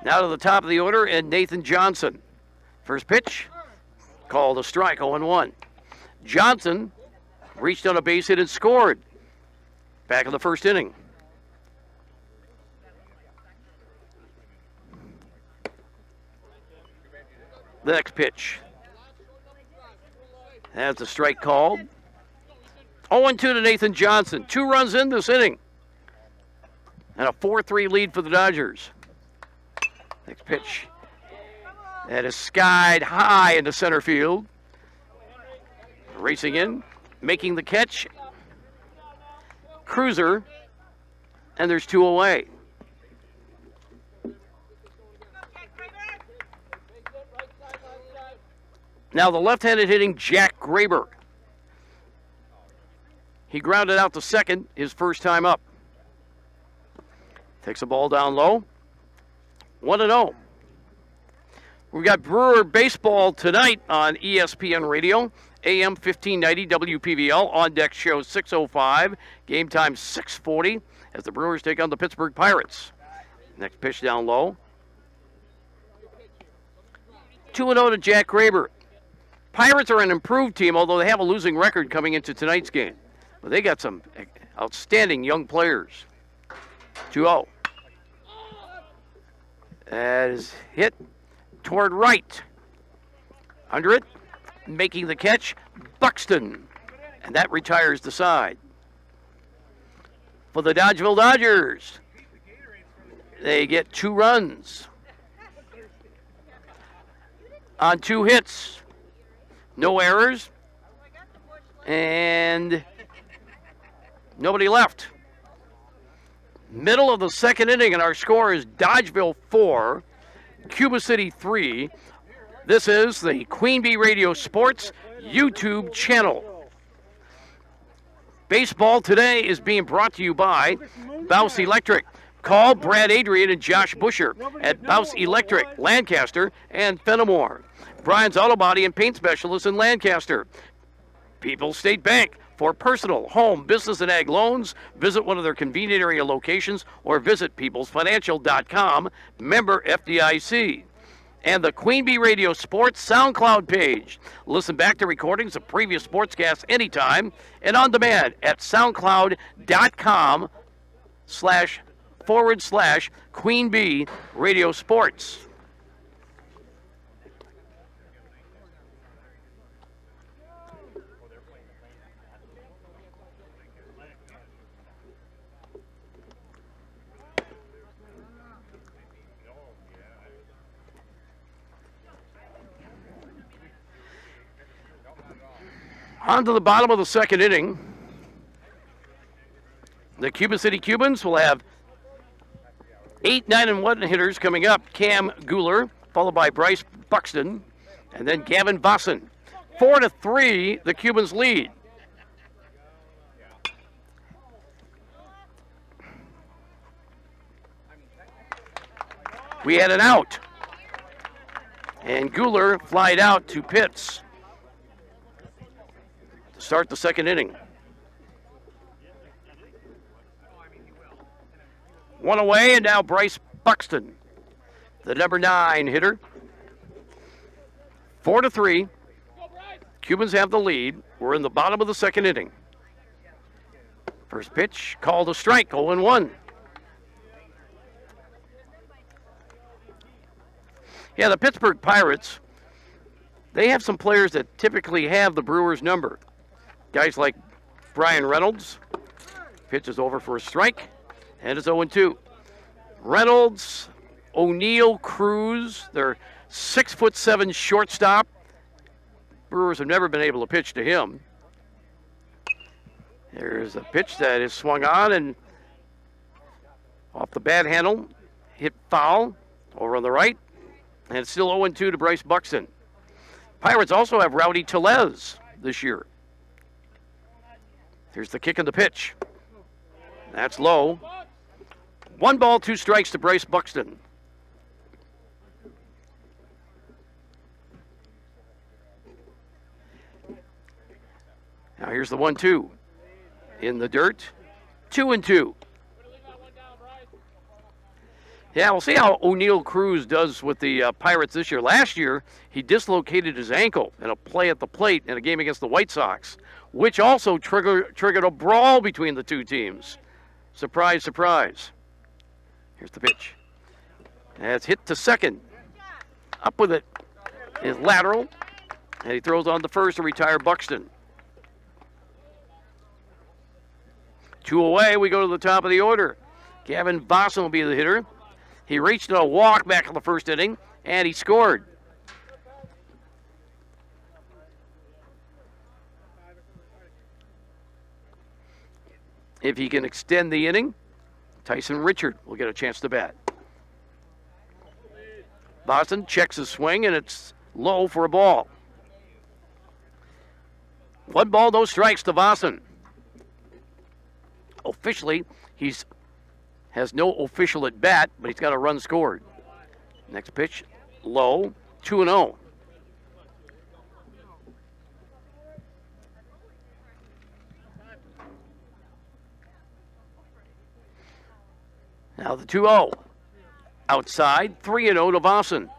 Now to the top of the order, and Nathan Johnson. First pitch, called a strike, 0-1. Johnson reached on a base hit and scored back in the first inning. The next pitch. That's a strike called. 0-2 to Nathan Johnson. 2 runs in this inning. And a 4-3 lead for the Dodgers. Next pitch. That is skied high into center field. Racing in, making the catch. Cruiser. And there's 2 away. Now the left-handed hitting Jack Graber. He grounded out to second his first time up. Takes a ball down low. 1-0. We've got Brewer baseball tonight on ESPN Radio. AM 1590 WPVL. On deck show 6:05. Game time 6:40 as the Brewers take on the Pittsburgh Pirates. Next pitch down low. 2-0 to Jack Graber. Pirates are an improved team, although they have a losing record coming into tonight's game. But they got some Outstanding young players. 2-0. That is hit toward right. Under it, making the catch, Buxton. And that retires the side. For the Dodgeville Dodgers, they get 2 runs on 2 hits. No errors. And nobody left. Middle of the second inning, and our score is Dodgeville 4, Cuba City 3. This is the Queen Bee Radio Sports YouTube channel. Baseball today is being brought to you by Bouse Electric. Call Brad Adrian and Josh Busher at Bouse Electric, Lancaster, and Fenimore. Brian's Auto Body and Paint Specialist in Lancaster. People's State Bank. For personal, home, business, and ag loans, visit one of their convenient area locations or visit peoplesfinancial.com, member FDIC. And the Queen Bee Radio Sports SoundCloud page. Listen back to recordings of previous sportscasts anytime and on demand at soundcloud.com//Queen Bee Radio Sports. On to the bottom of the second inning. The Cuba City Cubans will have 8, 9, and 1 hitters coming up. Cam Guler, followed by Bryce Buxton, and then Gavin Vossen. 4-3, the Cubans lead. We had an out. And Guler flied out to Pitts. Start the second inning. 1 away, and now Bryce Buxton, the number 9 hitter. 4-3. Cubans have the lead. We're in the bottom of the second inning. First pitch called a strike, 0-1. Yeah, the Pittsburgh Pirates, they have some players that typically have the Brewers' number. Guys like Brian Reynolds. Pitch is over for a strike, and it's 0-2. Reynolds, O'Neill, Cruz, they're 6'7" shortstop. Brewers have never been able to pitch to him. There's a pitch that is swung on and off the bat handle, hit foul over on the right, and it's still 0-2 to Bryce Buxton. Pirates also have Rowdy Tellez this year. Here's the kick and the pitch. That's low. 1 ball, 2 strikes to Bryce Buxton. Now here's the 1-2. In the dirt. 2-2. Yeah, we'll see how O'Neill Cruz does with the Pirates this year. Last year, he dislocated his ankle in a play at the plate in a game against the White Sox, which also triggered a brawl between the two teams. Surprise, surprise. Here's the pitch. That's hit to second. Up with it is lateral, and he throws on the first to retire Buxton. 2 away, we go to the top of the order. Gavin Vossen will be the hitter. He reached a walk back in the first inning, and he scored. If he can extend the inning, Tyson Richard will get a chance to bat. Vossen checks his swing, and it's low for a ball. 1 ball, no strikes to Vossen. Officially, he's has no official at bat, but he's got a run scored. Next pitch, low, 2-0. Now the 2-0. Outside, 3-0 to Vossen.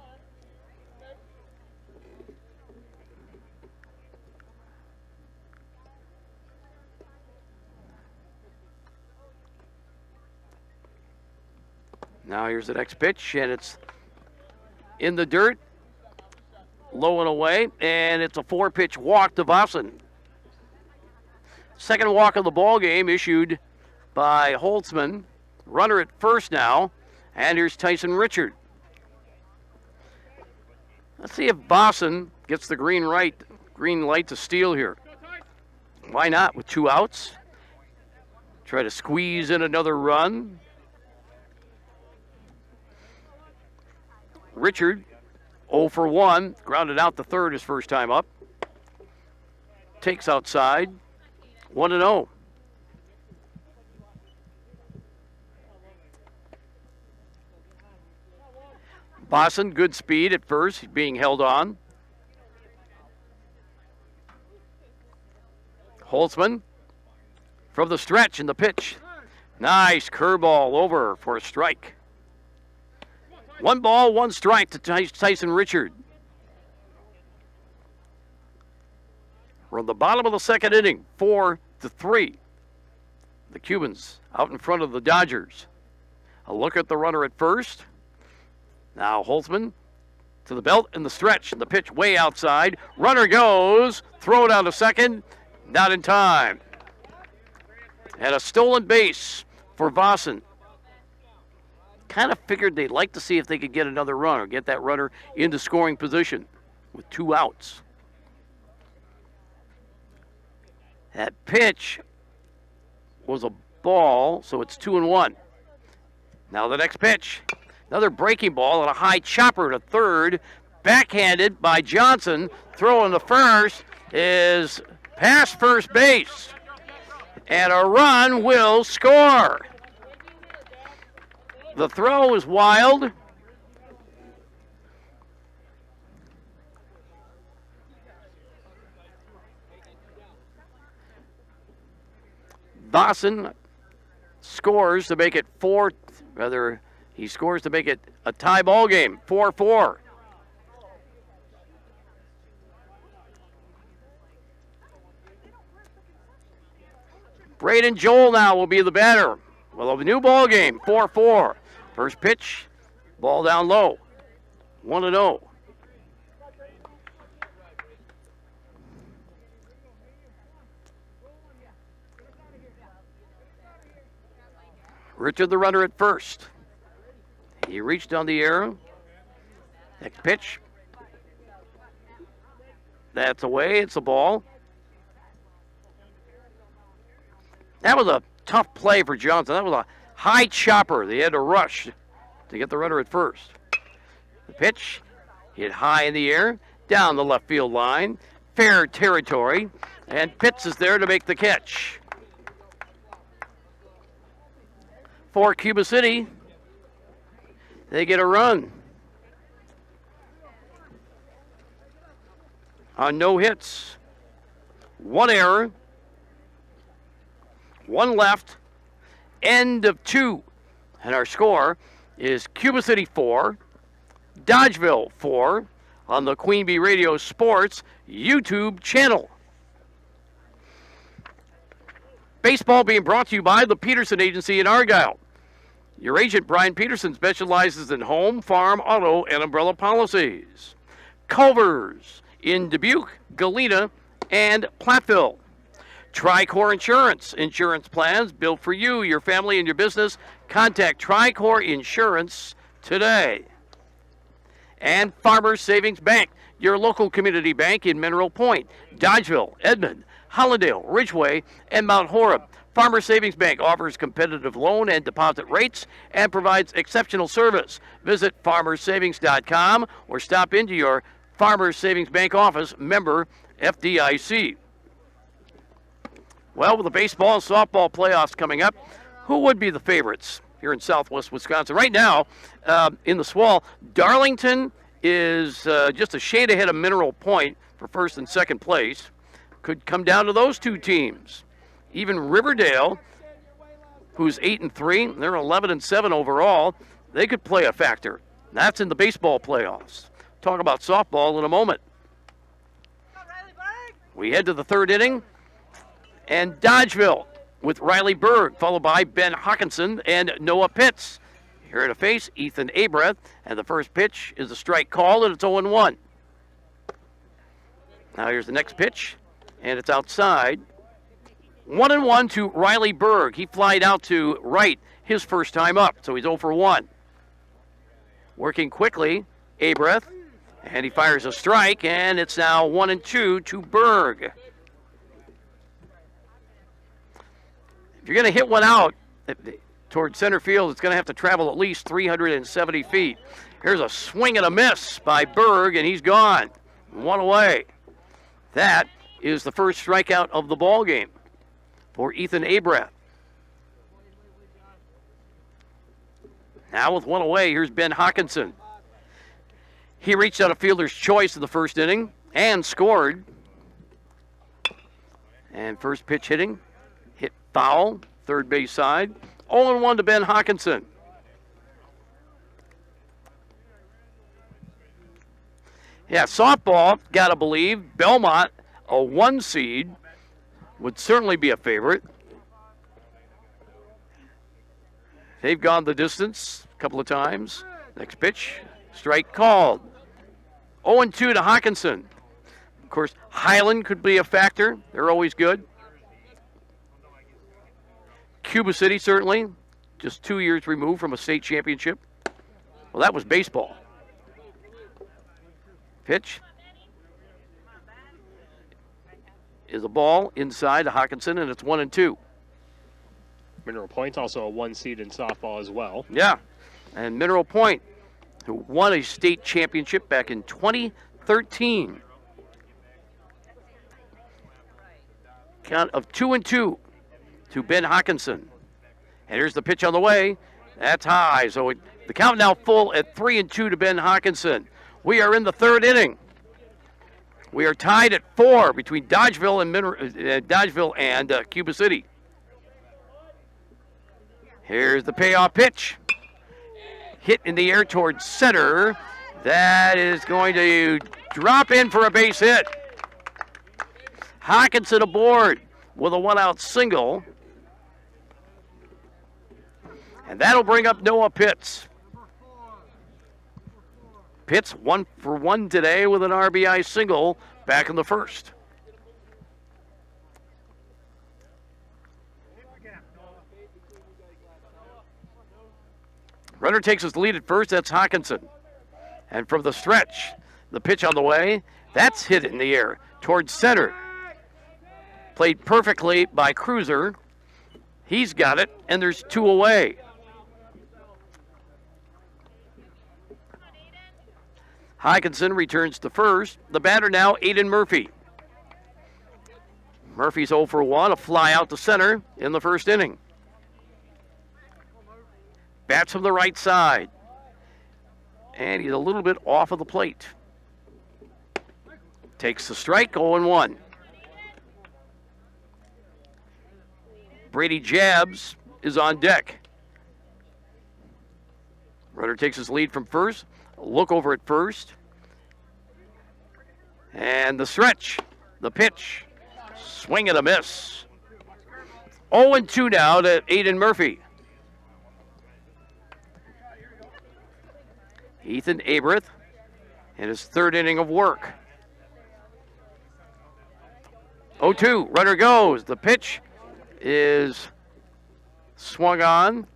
Now here's the next pitch, and it's in the dirt, low and away, and it's a 4-pitch walk to Vossen. Second walk of the ball game issued by Holtzman. Runner at first now, and here's Tyson Richard. Let's see if Vossen gets the green light to steal here. Why not with 2 outs? Try to squeeze in another run. Richard, 0 for 1, grounded out to third his first time up. Takes outside, 1-0. Vossen, good speed at first, being held on. Holtzman from the stretch in the pitch. Nice curveball over for a strike. 1 ball, 1 strike to Tyson Richard. We're on the bottom of the second inning, 4-3. The Cubans out in front of the Dodgers. A look at the runner at first. Now Holtzman to the belt in the stretch. The pitch way outside. Runner goes. Throw down to second. Not in time. And a stolen base for Vossen. Kind of figured they'd like to see if they could get another run or get that runner into scoring position with 2 outs. That pitch was a ball, so it's 2-1. Now the next pitch. Another breaking ball and a high chopper to third. Backhanded by Johnson. Throwing to first is past first base. And a run will score. The throw is wild. Vossen scores to make it he scores to make it a tie ball game, 4-4. Braden Joel now will be the batter. Well, a new ball game, 4-4. First pitch, ball down low, 1-0. Richard the runner at first. He reached on the air. Next pitch. That's away. It's a ball. That was a tough play for Johnson. That was a high chopper. They had to rush to get the runner at first. The pitch hit high in the air, down the left field line. Fair territory. And Pitts is there to make the catch. For Cuba City, they get a run on no hits. 1 error, 1 left, end of 2. And our score is Cuba City 4, Dodgeville 4 on the Queen Bee Radio Sports YouTube channel. Baseball being brought to you by the Peterson Agency in Argyle. Your agent, Brian Peterson, specializes in home, farm, auto, and umbrella policies. Culver's in Dubuque, Galena, and Platteville. Tricor Insurance. Insurance plans built for you, your family, and your business. Contact Tricor Insurance today. And Farmers Savings Bank, your local community bank in Mineral Point, Dodgeville, Edmond, Hollandale, Ridgeway, and Mount Horeb. Farmers Savings Bank offers competitive loan and deposit rates and provides exceptional service. Visit farmersavings.com or stop into your Farmers Savings Bank office, member FDIC. Well, with the baseball and softball playoffs coming up, who would be the favorites here in southwest Wisconsin? Right now, in the Swall, Darlington is just a shade ahead of Mineral Point for first and second place. Could come down to those 2 teams. Even Riverdale, who's 8-3, they're 11-7 overall. They could play a factor. That's in the baseball playoffs. Talk about softball in a moment. We head to the 3rd inning, and Dodgeville with Riley Berg, followed by Ben Hawkinson and Noah Pitts. Here to face Ethan Abreth, and the first pitch is a strike call, and it's 0-1. Now here's the next pitch, and it's outside. 1-1 to Riley Berg. He flied out to right his first time up, so he's 0 for 1. Working quickly, Abreth, and he fires a strike, and it's now 1-2 to Berg. If you're going to hit one out towards center field, it's going to have to travel at least 370 feet. Here's a swing and a miss by Berg, and he's gone. One away. That is the first strikeout of the ball game for Ethan Abreth. Now with one away, here's Ben Hawkinson. He reached out a fielder's choice in the first inning and scored. And first pitch hitting, hit foul, third base side. 0-1 to Ben Hawkinson. Yeah, softball, gotta believe. Belmont, a 1 seed, would certainly be a favorite. They've gone the distance a couple of times. Next pitch, strike called. 0-2 to Hawkinson. Of course, Highland could be a factor. They're always good. Cuba City, certainly, just 2 years removed from a state championship. Well, that was baseball. Pitch is a ball inside to Hawkinson, and it's 1-2. Mineral Point also a 1 seed in softball as well. Yeah, and Mineral Point, who won a state championship back in 2013. Count of 2-2 to Ben Hawkinson. And here's the pitch on the way. That's high. So the count now full at 3-2 to Ben Hawkinson. We are in the third inning. We are tied at 4 between Dodgeville and Cuba City. Here's the payoff pitch. Hit in the air towards center. That is going to drop in for a base hit. Hawkinson aboard with a 1-out single. And that'll bring up Noah Pitts. Pitts 1 for 1 today with an RBI single back in the first. Runner takes his lead at first. That's Hawkinson. And from the stretch, the pitch on the way, that's hit in the air towards center. Played perfectly by Cruiser. He's got it, and there's 2 away. Hawkinson returns to first. The batter now, Aiden Murphy. Murphy's 0 for 1, a fly out to center in the first inning. Bats from the right side. And he's a little bit off of the plate. Takes the strike, 0-1. Brady Jabs is on deck. Runner takes his lead from first. Look over at first. And the stretch, the pitch, swing and a miss. 0-2 now to Aiden Murphy. Ethan Abreth in his third inning of work. 0-2, runner goes. The pitch is swung on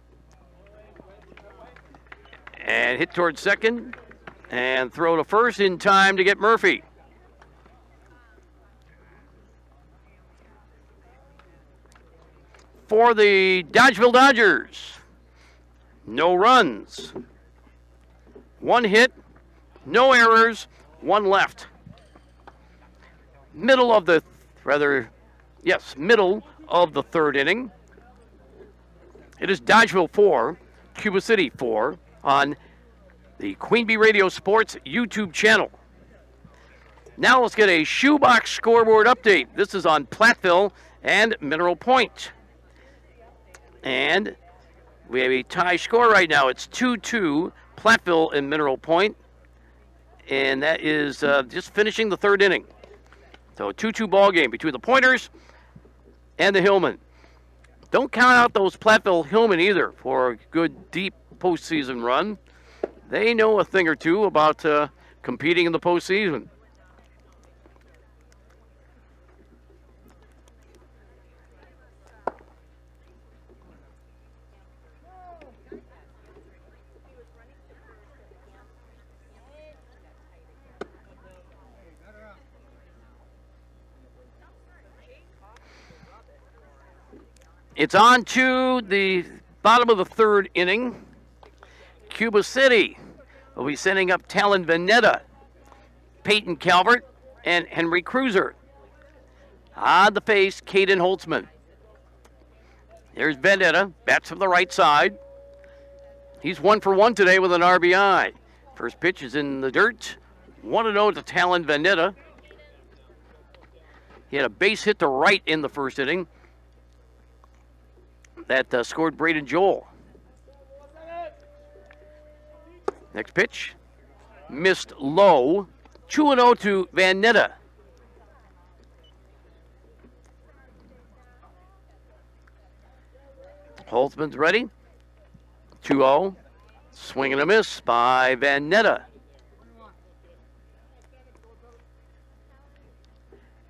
and hit towards second and throw to first in time to get Murphy. For the Dodgeville Dodgers, no runs. 1 hit, no errors, 1 left. Middle of the third inning. It is Dodgeville 4, Cuba City 4 on the Queen Bee Radio Sports YouTube channel. Now let's get a shoebox scoreboard update. This is on Platteville and Mineral Point. And we have a tie score right now. It's 2-2, Platteville and Mineral Point. And that is just finishing the third inning. So a 2-2 ball game between the Pointers and the Hillmen. Don't count out those Platteville Hillmen either for a good, deep postseason run. They know a thing or two about competing in the postseason. It's on to the bottom of the third inning. Cuba City will be sending up Talon Veneta, Peyton Calvert, and Henry Cruiser. On the face, Caden Holtzman. There's Veneta, bats from the right side. He's 1 for 1 today with an RBI. First pitch is in the dirt. 1-0 to Talon Veneta. He had a base hit to right in the first inning. That scored Braden Joel. Next pitch, missed low. 2-0 to Veneta. Holtzman's ready. 2-0. Swing and a miss by Veneta.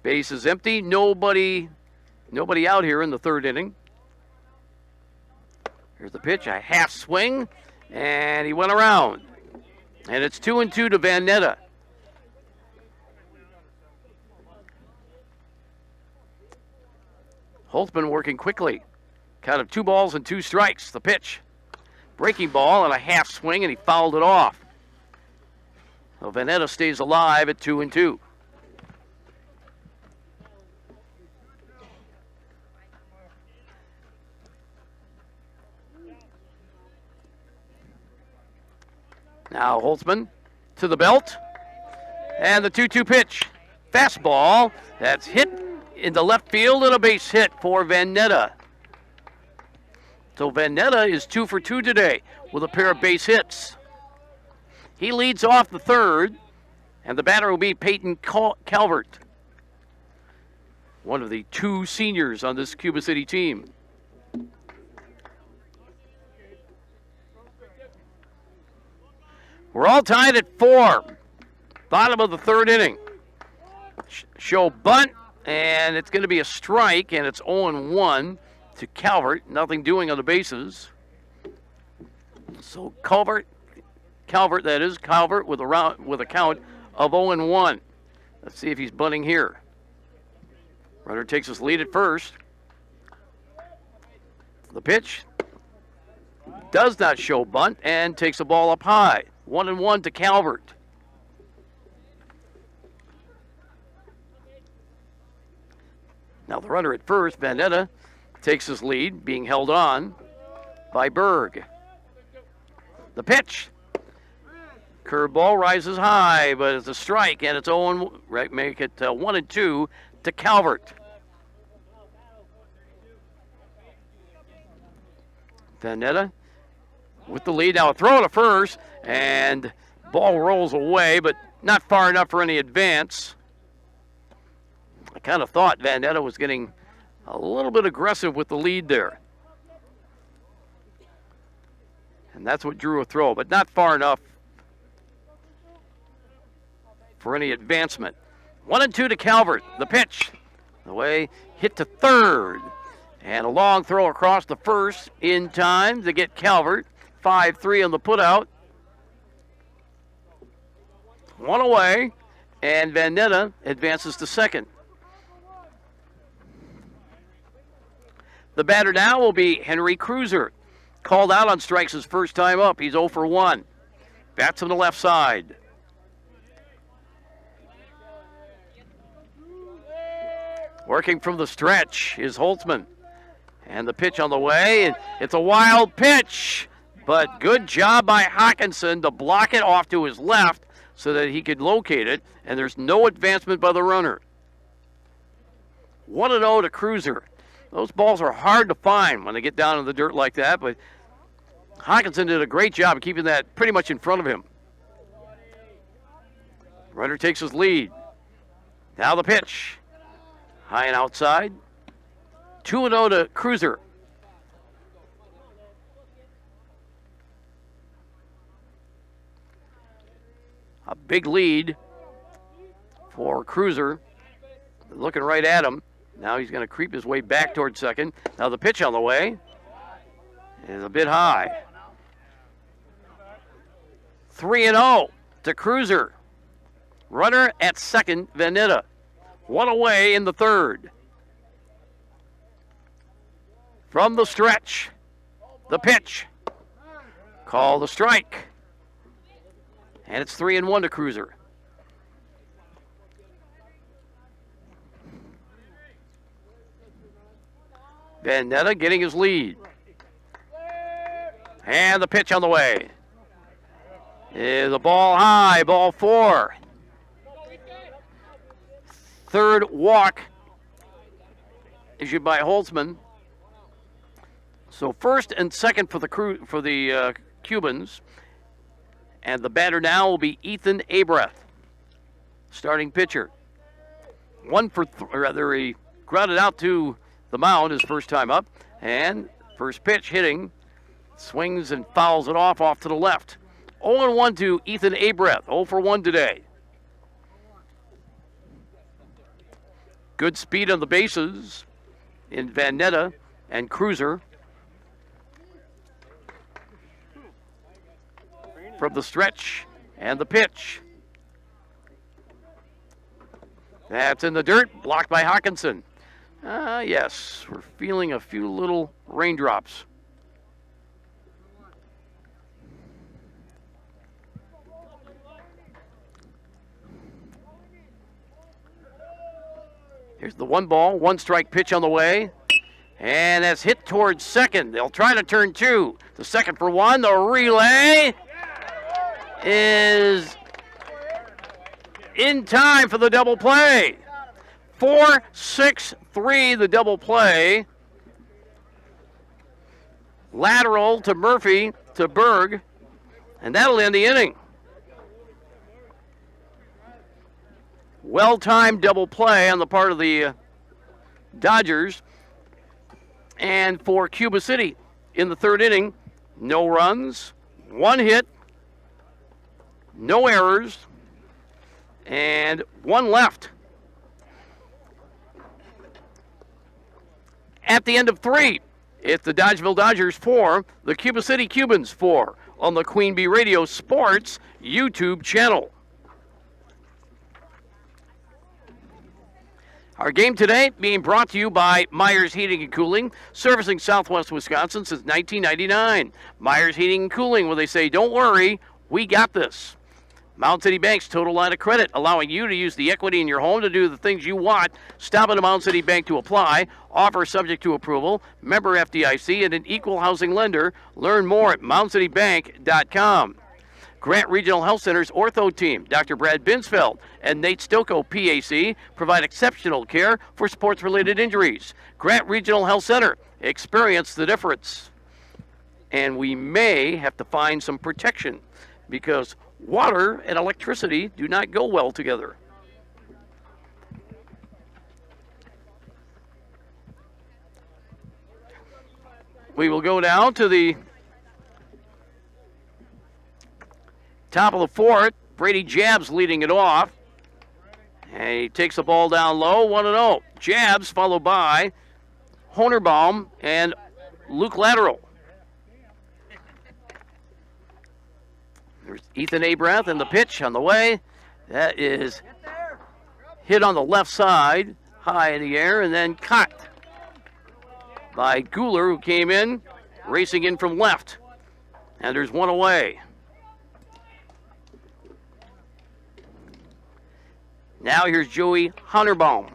Base is empty. Nobody out here in the third inning. Here's the pitch, a half swing, and he went around. And it's 2-2 to Veneta. Holtzman working quickly. Count of 2 balls and 2 strikes. The pitch, breaking ball and a half swing, and he fouled it off. So Veneta stays alive at 2-2. Now Holtzman to the belt. And the 2-2 pitch. Fastball that's hit into left field and a base hit for Veneta. So Veneta is 2 for 2 today with a pair of base hits. He leads off the third, and the batter will be Peyton Calvert, one of the 2 seniors on this Cuba City team. We're all tied at 4. Bottom of the third inning. Show bunt, and it's going to be a strike, and it's 0-1 to Calvert. Nothing doing on the bases. So Calvert with a count of 0-1. Let's see if he's bunting here. Runner takes his lead at first. The pitch does not show bunt and takes the ball up high. 1-1 to Calvert. Now the runner at first, Veneta, takes his lead, being held on by Berg. The pitch. Curveball rises high, but it's a strike, and it's 0-1, right, make it 1-2 to Calvert. Veneta with the lead. Now a throw to first, and ball rolls away, but not far enough for any advance. I kind of thought Veneta was getting a little bit aggressive with the lead there. And that's what drew a throw, but not far enough for any advancement. 1-2 to Calvert. The pitch. The way hit to third. And a long throw across the first in time to get Calvert. 5-3 on the putout. 1 away, and Veneta advances to second. The batter now will be Henry Cruiser. Called out on strikes his first time up. He's 0 for 1. Bats on the left side. Working from the stretch is Holtzman. And the pitch on the way. It's a wild pitch, but good job by Hawkinson to block it off to his left so that he could locate it, and there's no advancement by the runner. 1-0 to Cruiser. Those balls are hard to find when they get down in the dirt like that, but Hawkinson did a great job of keeping that pretty much in front of him. Runner takes his lead. Now the pitch. High and outside. 2-0 to Cruiser. A big lead for Cruiser. Looking right at him. Now he's going to creep his way back towards second. Now the pitch on the way is a bit high. 3-0 to Cruiser. Runner at second, Veneta. One away in the third. From the stretch, the pitch. Call the strike. And it's 3-1 to Cruiser. Veneta getting his lead. And the pitch on the way. Is a ball high, ball 4. Third walk issued by Holtzman. So first and second for the Cubans. And the batter now will be Ethan Abreth, starting pitcher. He grounded out to the mound his first time up. And first pitch hitting, swings and fouls it off to the left. 0-1 to Ethan Abreth, 0 for 1 today. Good speed on the bases in Veneta and Cruiser. From the stretch and the pitch. That's in the dirt, blocked by Hawkinson. Yes, we're feeling a few little raindrops. Here's the 1 1 strike pitch on the way. And that's hit towards second. They'll try to turn 2. The second for 1. The relay is in time for the double play. 4-6-3, the double play. Lateral to Murphy to Berg. And that'll end the inning. Well-timed double play on the part of the Dodgers. And for Cuba City in the third inning, no runs, 1 hit, no errors, and 1 left. At the end of 3, it's the Dodgeville Dodgers 4, the Cuba City Cubans 4 on the Queen Bee Radio Sports YouTube channel. Our game today being brought to you by Myers Heating and Cooling, servicing Southwest Wisconsin since 1999. Myers Heating and Cooling, where they say, don't worry, we got this. Mound City Bank's total line of credit, allowing you to use the equity in your home to do the things you want. Stop at a Mound City Bank to apply. Offer subject to approval. Member FDIC and an equal housing lender. Learn more at moundcitybank.com. Grant Regional Health Center's ortho team, Dr. Brad Binsfeld and Nate Stocco, PAC, provide exceptional care for sports-related injuries. Grant Regional Health Center, experience the difference. And we may have to find some protection because water and electricity do not go well together. We will go down to the top of the 4th. Brady Jabs leading it off. And he takes the ball down low, 1-0. Jabs followed by Honerbaum and Luke Lateral. There's Ethan Abreth and the pitch on the way. That is hit on the left side, high in the air, and then caught by Guler, who came in, racing in from left. And there's 1 away. Now here's Joey Honerbaum.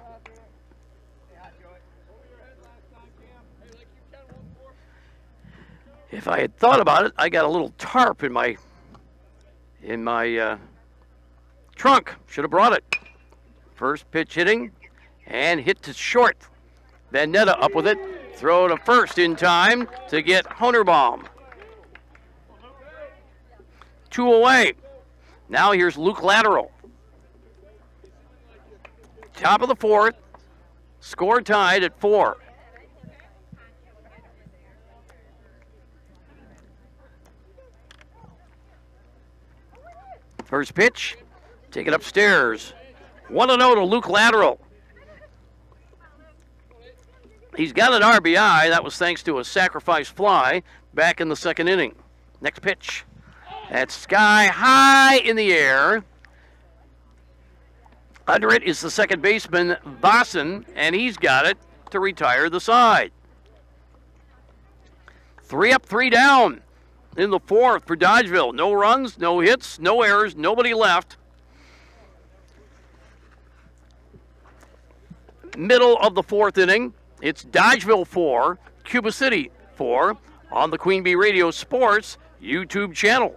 If I had thought about it, I got a little tarp in my trunk. Should have brought it. First pitch hitting and hit to short. Veneta up with it. Throw to first in time to get Honerbaum. 2 away. Now here's Luke Lateral. Top of the 4th. Score tied at 4. First pitch, take it upstairs. 1-0 to Luke Lateral. He's got an RBI. That was thanks to a sacrifice fly back in the second inning. Next pitch. That's sky high in the air. Under it is the second baseman, Vossen, and he's got it to retire the side. 3 up, 3 down in the fourth for Dodgeville. No runs, no hits, no errors, nobody left. Middle of the fourth inning, it's Dodgeville 4, Cuba City 4 on the Queen Bee Radio Sports YouTube channel.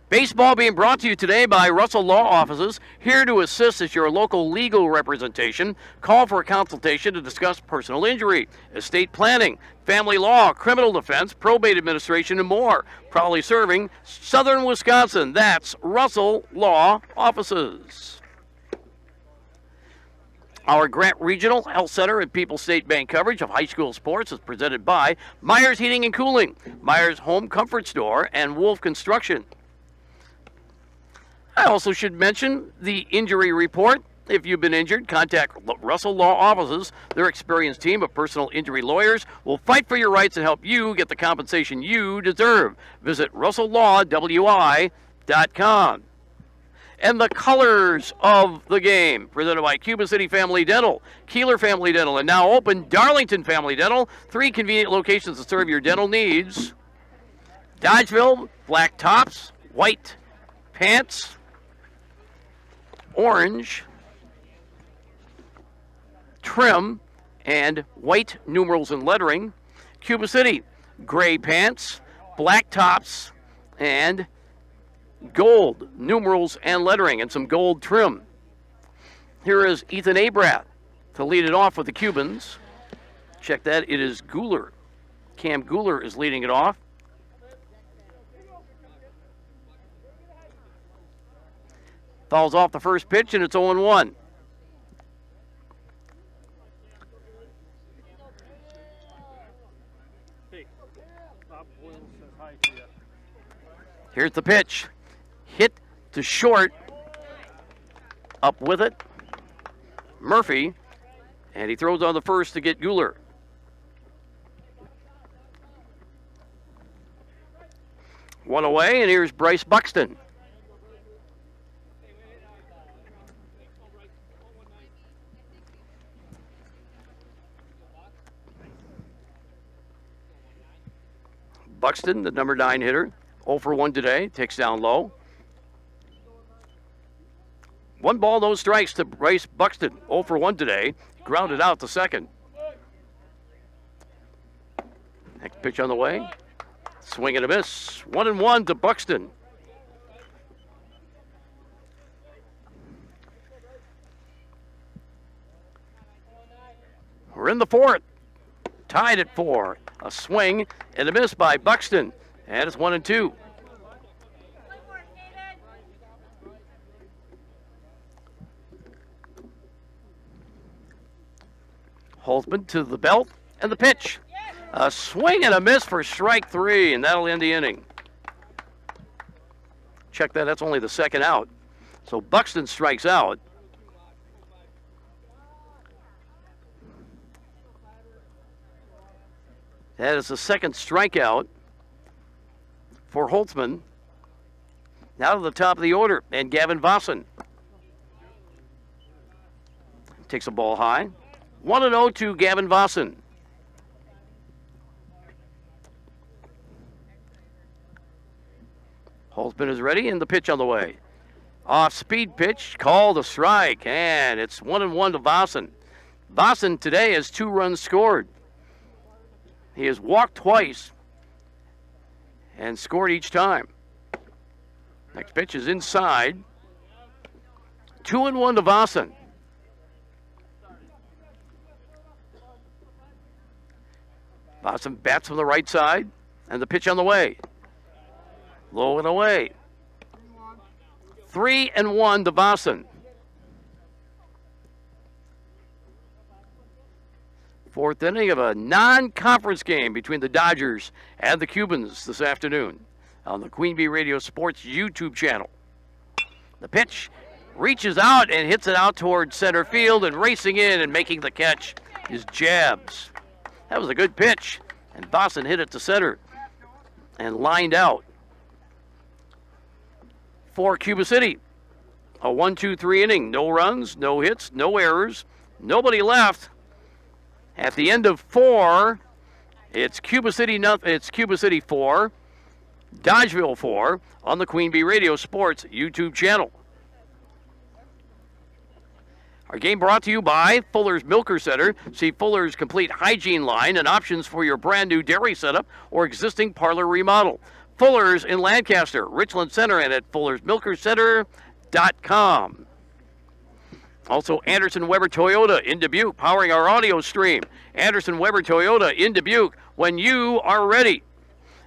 Baseball being brought to you today by Russell Law Offices, here to assist as your local legal representation. Call for a consultation to discuss personal injury, estate planning, family law, criminal defense, probate administration, and more. Proudly serving southern Wisconsin. That's Russell Law Offices. Our Grant Regional Health Center and People's State Bank coverage of high school sports is presented by Myers Heating and Cooling, Myers Home Comfort Store, and Wolf Construction. I also should mention the injury report. If you've been injured, contact Russell Law Offices. Their experienced team of personal injury lawyers will fight for your rights and help you get the compensation you deserve. Visit RussellLawWI.com. And the colors of the game, presented by Cuba City Family Dental, Keeler Family Dental, and now open Darlington Family Dental. 3 convenient locations to serve your dental needs. Dodgeville, black tops, white pants, orange trim, and white numerals and lettering. Cuba City, gray pants, black tops, and gold numerals and lettering, and some gold trim. Here is Ethan Abrath to lead it off with the Cubans. Check that, it is Guler. Cam Guler is leading it off. Fouls off the first pitch, and it's 0-1. Here's the pitch. Hit to short. Up with it. Murphy. And he throws on the first to get Guler. One away, and here's Bryce Buxton. Buxton, the number 9 hitter, 0 for 1 today, takes down low. 1 ball, no strikes to Bryce Buxton, 0 for 1 today, grounded out to second. Next pitch on the way, swing and a miss, 1-1 to Buxton. We're in the fourth, tied at 4. A swing and a miss by Buxton, and it's 1-2. Holtzman to the belt, and the pitch. A swing and a miss for strike 3, and that'll end the inning. Check that, that's only the second out. So Buxton strikes out. That is the second strikeout for Holtzman. Now to the top of the order, and Gavin Vossen takes a ball high. 1-0 to Gavin Vossen. Holtzman is ready, and the pitch on the way. Off-speed pitch, called a strike, and it's 1-1 to Vossen. Vossen today has 2 runs scored. He has walked twice and scored each time. Next pitch is inside. 2-1 to Vossen. Vossen bats from the right side, and the pitch on the way. Low and away. 3-1 to Vossen. Fourth inning of a non-conference game between the Dodgers and the Cubans this afternoon on the Queen Bee Radio Sports YouTube channel. The pitch reaches out and hits it out towards center field, and racing in and making the catch is Jabs. That was a good pitch, and Boston hit it to center and lined out. For Cuba City, a 1-2-3 inning. No runs, no hits, no errors, nobody left. At the end of 4, it's Cuba City 4, Dodgeville 4 on the Queen Bee Radio Sports YouTube channel. Our game brought to you by Fuller's Milker Center. See Fuller's complete hygiene line and options for your brand new dairy setup or existing parlor remodel. Fuller's in Lancaster, Richland Center, and at fullersmilkercenter.com. Also, Anderson Weber Toyota in Dubuque, powering our audio stream. Anderson Weber Toyota in Dubuque, when you are ready.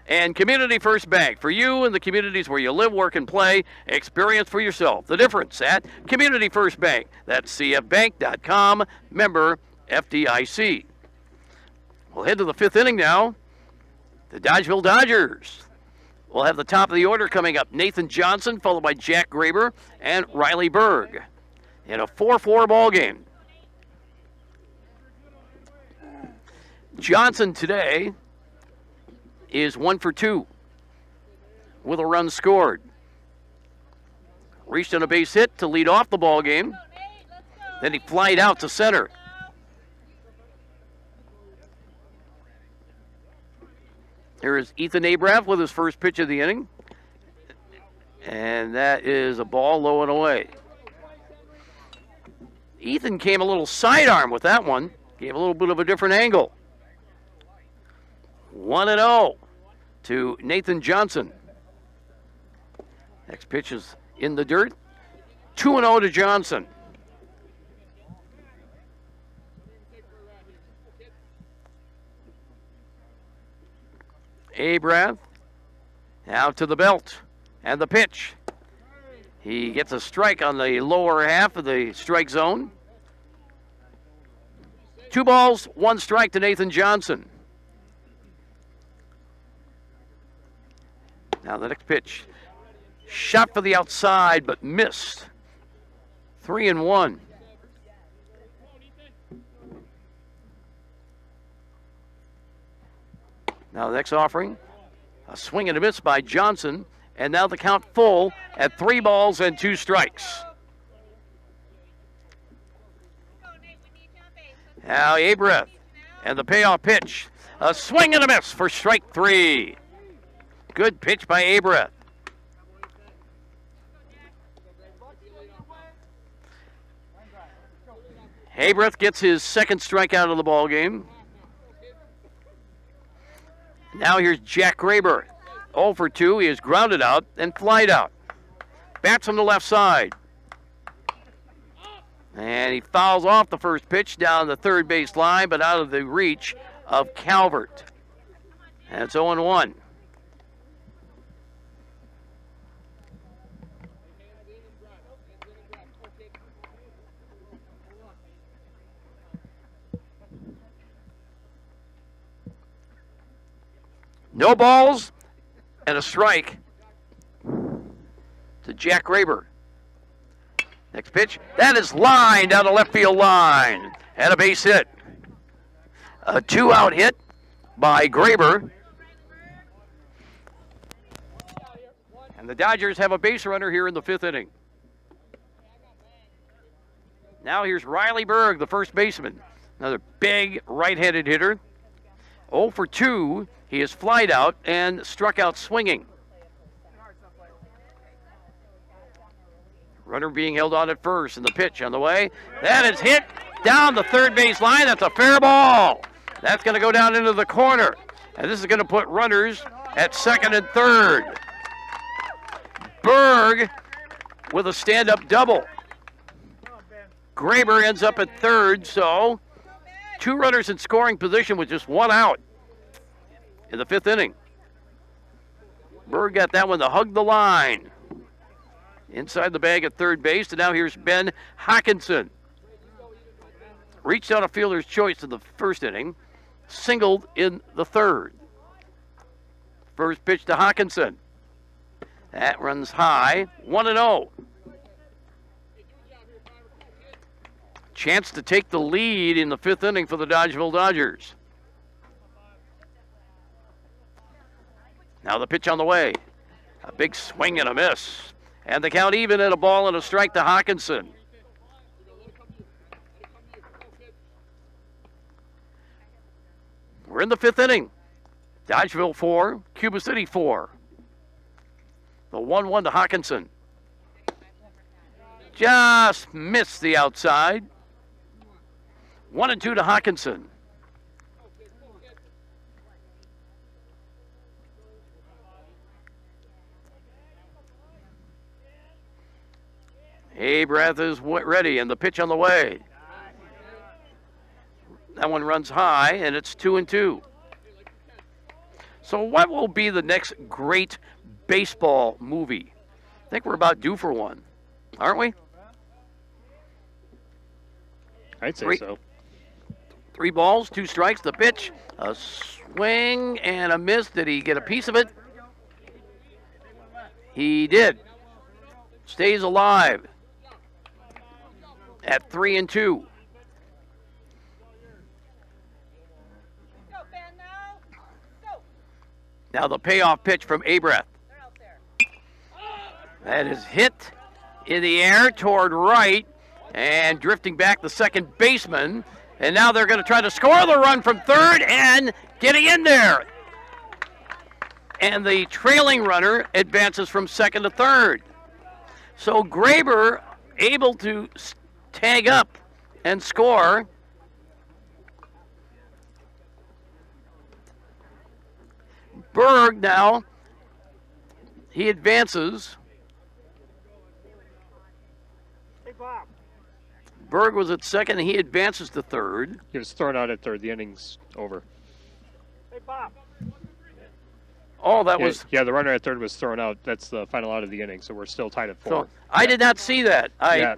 And Community First Bank, for you and the communities where you live, work, and play. Experience for yourself the difference at Community First Bank. That's cfbank.com, member FDIC. We'll head to the 5th inning now. The Dodgeville Dodgers. We'll have the top of the order coming up. Nathan Johnson, followed by Jack Graber and Riley Berg. In a 4-4 ball game. Johnson today is 1 for 2 with a run scored. Reached on a base hit to lead off the ball game. Then he flied out to center. Here is Ethan Abraff with his first pitch of the inning. And that is a ball low and away. Ethan came a little sidearm with that one. Gave a little bit of a different angle. 1-0 to Nathan Johnson. Next pitch is in the dirt. 2-0 to Johnson. Abrath out to the belt. And the pitch. He gets a strike on the lower half of the strike zone. 2 balls, 1 strike to Nathan Johnson. Now the next pitch. Shot for the outside, but missed. 3-1. Now the next offering. A swing and a miss by Johnson. And now the count full at 3 balls and 2 strikes. Now Abrath and the payoff pitch. A swing and a miss for strike 3. Good pitch by Abrath. Abrath gets his second strikeout of the ball game. Now here's Jack Graber. 0 for 2. He is grounded out and flied out. Bats from the left side. And he fouls off the first pitch down the third base line, but out of the reach of Calvert. And it's 0-1. No balls and a strike to Jack Graber. Next pitch, that is lined down the left field line. And a base hit. A 2-out hit by Graber. And the Dodgers have a base runner here in the 5th inning. Now here's Riley Berg, the first baseman. Another big right-handed hitter. 0 for 2. He is flied out and struck out swinging. Runner being held on at first, and the pitch on the way. That is hit down the third base line. That's a fair ball. That's going to go down into the corner. And this is going to put runners at second and third. Berg with a stand-up double. Graber ends up at third, so 2 runners in scoring position with just 1 out in the 5th inning. Berg got that one to hug the line. Inside the bag at third base, and now here's Ben Hawkinson. reached out a fielder's choice in the first inning, singled in the third. First pitch to Hawkinson. That runs high, 1-0. Chance to take the lead in the fifth inning for the Dodgeville Dodgers. Now the pitch on the way. A big swing and a miss. And the count even at a ball and a strike to Hawkinson. We're in the fifth inning. Dodgeville 4, Cuba City 4. The 1-1 to Hawkinson. Just missed the outside. 1-2 to Hawkinson. Abrath is ready, and the pitch on the way. That one runs high, and it's 2-2. So what will be the next great baseball movie? I think we're about due for one, aren't we? I'd say so. 3 balls, 2 strikes, the pitch, a swing and a miss. Did he get a piece of it? He did. Stays alive at 3-2. Now the payoff pitch from Abrath. That is hit in the air toward right and drifting back the second baseman. And now they're going to try to score the run from third and getting in there. And the trailing runner advances from second to third. So Graber able to tag up and score. Berg now, he advances. Berg was at second, and he advances to third. He was thrown out at third. The inning's over. Oh, that was... Yeah, the runner at third was thrown out. That's the final out of the inning, so we're still tied at 4. So I did not see that.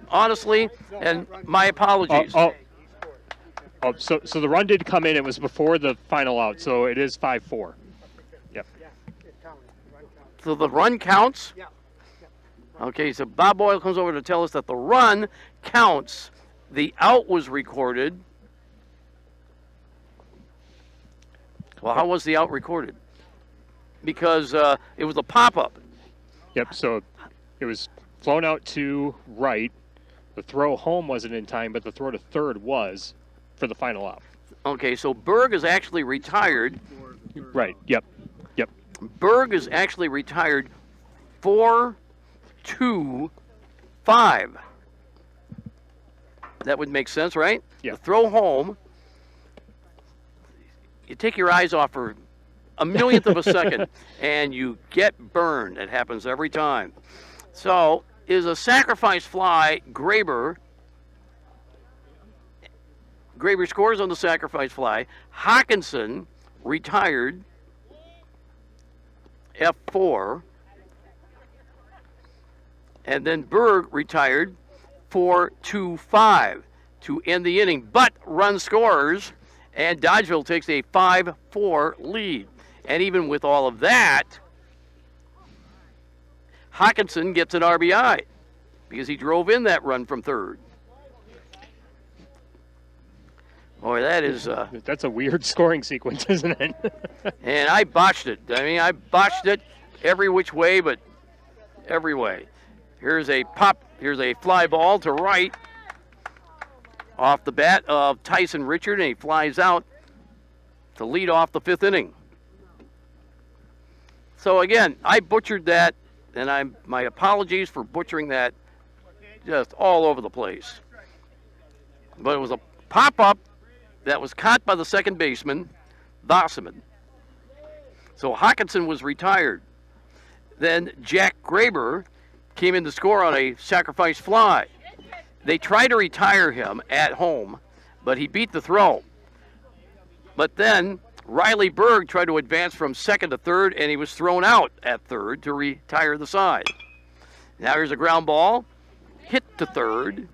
Honestly, and my apologies. So the run did come in. It was before the final out, so it is 5-4. Yep. So the run counts? Okay, so Bob Boyle comes over to tell us that the run counts. The out was recorded. Well, how was the out recorded? Because it was a pop-up. Yep, so it was flown out to right. The throw home wasn't in time, but the throw to third was for the final out. Okay, so Berg is actually retired. Right, yep. Berg is actually retired 4-2-5. That would make sense, right? Yeah. The throw home, you take your eyes off for a millionth of a second, and you get burned. It happens every time. So, is a sacrifice fly, Graber scores on the sacrifice fly. Hawkinson retired, F4. And then Berg retired, 4-2-5 to end the inning. But run scores, and Dodgeville takes a 5-4 lead. And even with all of that, Hawkinson gets an RBI because he drove in that run from third. Boy, that is... That's a weird scoring sequence, isn't it? And I botched it. I botched it every which way, but every way. Here's a fly ball to right off the bat of Tyson Richard, and he flies out to lead off the fifth inning. So again, I butchered that, and my apologies for butchering that just all over the place. But it was a pop-up that was caught by the second baseman, Wasserman. So Hawkinson was retired. Then Jack Graber came in to score on a sacrifice fly. They tried to retire him at home, but he beat the throw. But then Riley Berg tried to advance from second to third, and he was thrown out at third to retire the side. Now here's a ground ball, hit to third,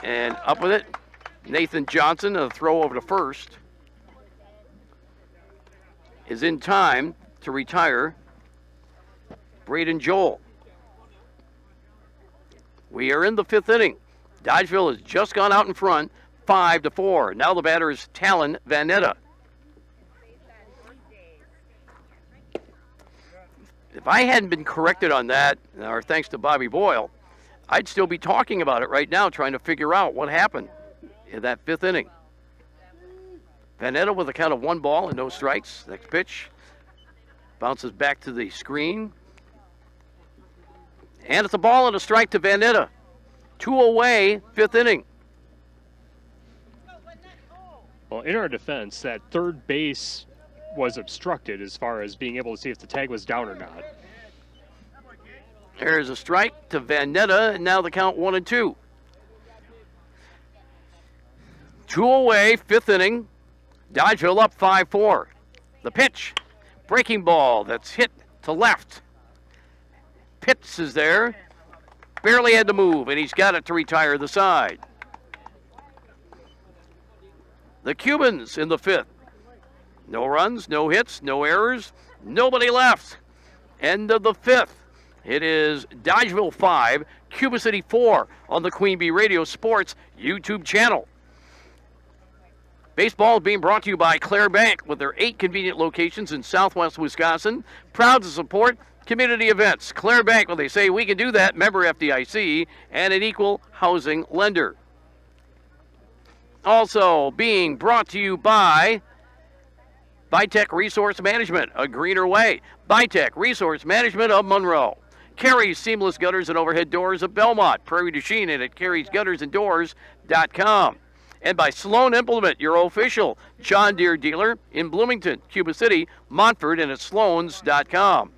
and up with it. Nathan Johnson, a throw over to first, is in time to retire Braden Joel. We are in the 5th inning. Dodgeville has just gone out in front, 5-4. Now the batter is Talon Vanetta. If I hadn't been corrected on that, or thanks to Bobby Boyle, I'd still be talking about it right now, trying to figure out what happened in that 5th inning. Vanetta with a count of 1 ball and no strikes. Next pitch bounces back to the screen. And it's a ball and a strike to Vanetta. 2 away, 5th inning. Well, in our defense, that third base was obstructed as far as being able to see if the tag was down or not. There's a strike to Vanetta, and now the count 1-2. 2 away, 5th inning. Dodgeville up 5-4. The pitch, breaking ball that's hit to left. Pitts is there, barely had to move, and he's got it to retire the side. The Cubans in the 5th. No runs, no hits, no errors, nobody left. End of the 5th. It is Dodgeville 5, Cuba City 4 on the Queen Bee Radio Sports YouTube channel. Baseball is being brought to you by Claire Bank with their 8 convenient locations in southwest Wisconsin. Proud to support community events. Claire Bank, well, they say we can do that, member FDIC, and an equal housing lender. Also being brought to you by Bytech Resource Management, a greener way. Bytech Resource Management of Monroe. Carrie's Seamless Gutters and Overhead Doors of Belmont. Prairie du Chien and at carriesguttersanddoors.com. And by Sloan Implement, your official John Deere dealer in Bloomington, Cuba City, Montford, and at sloans.com.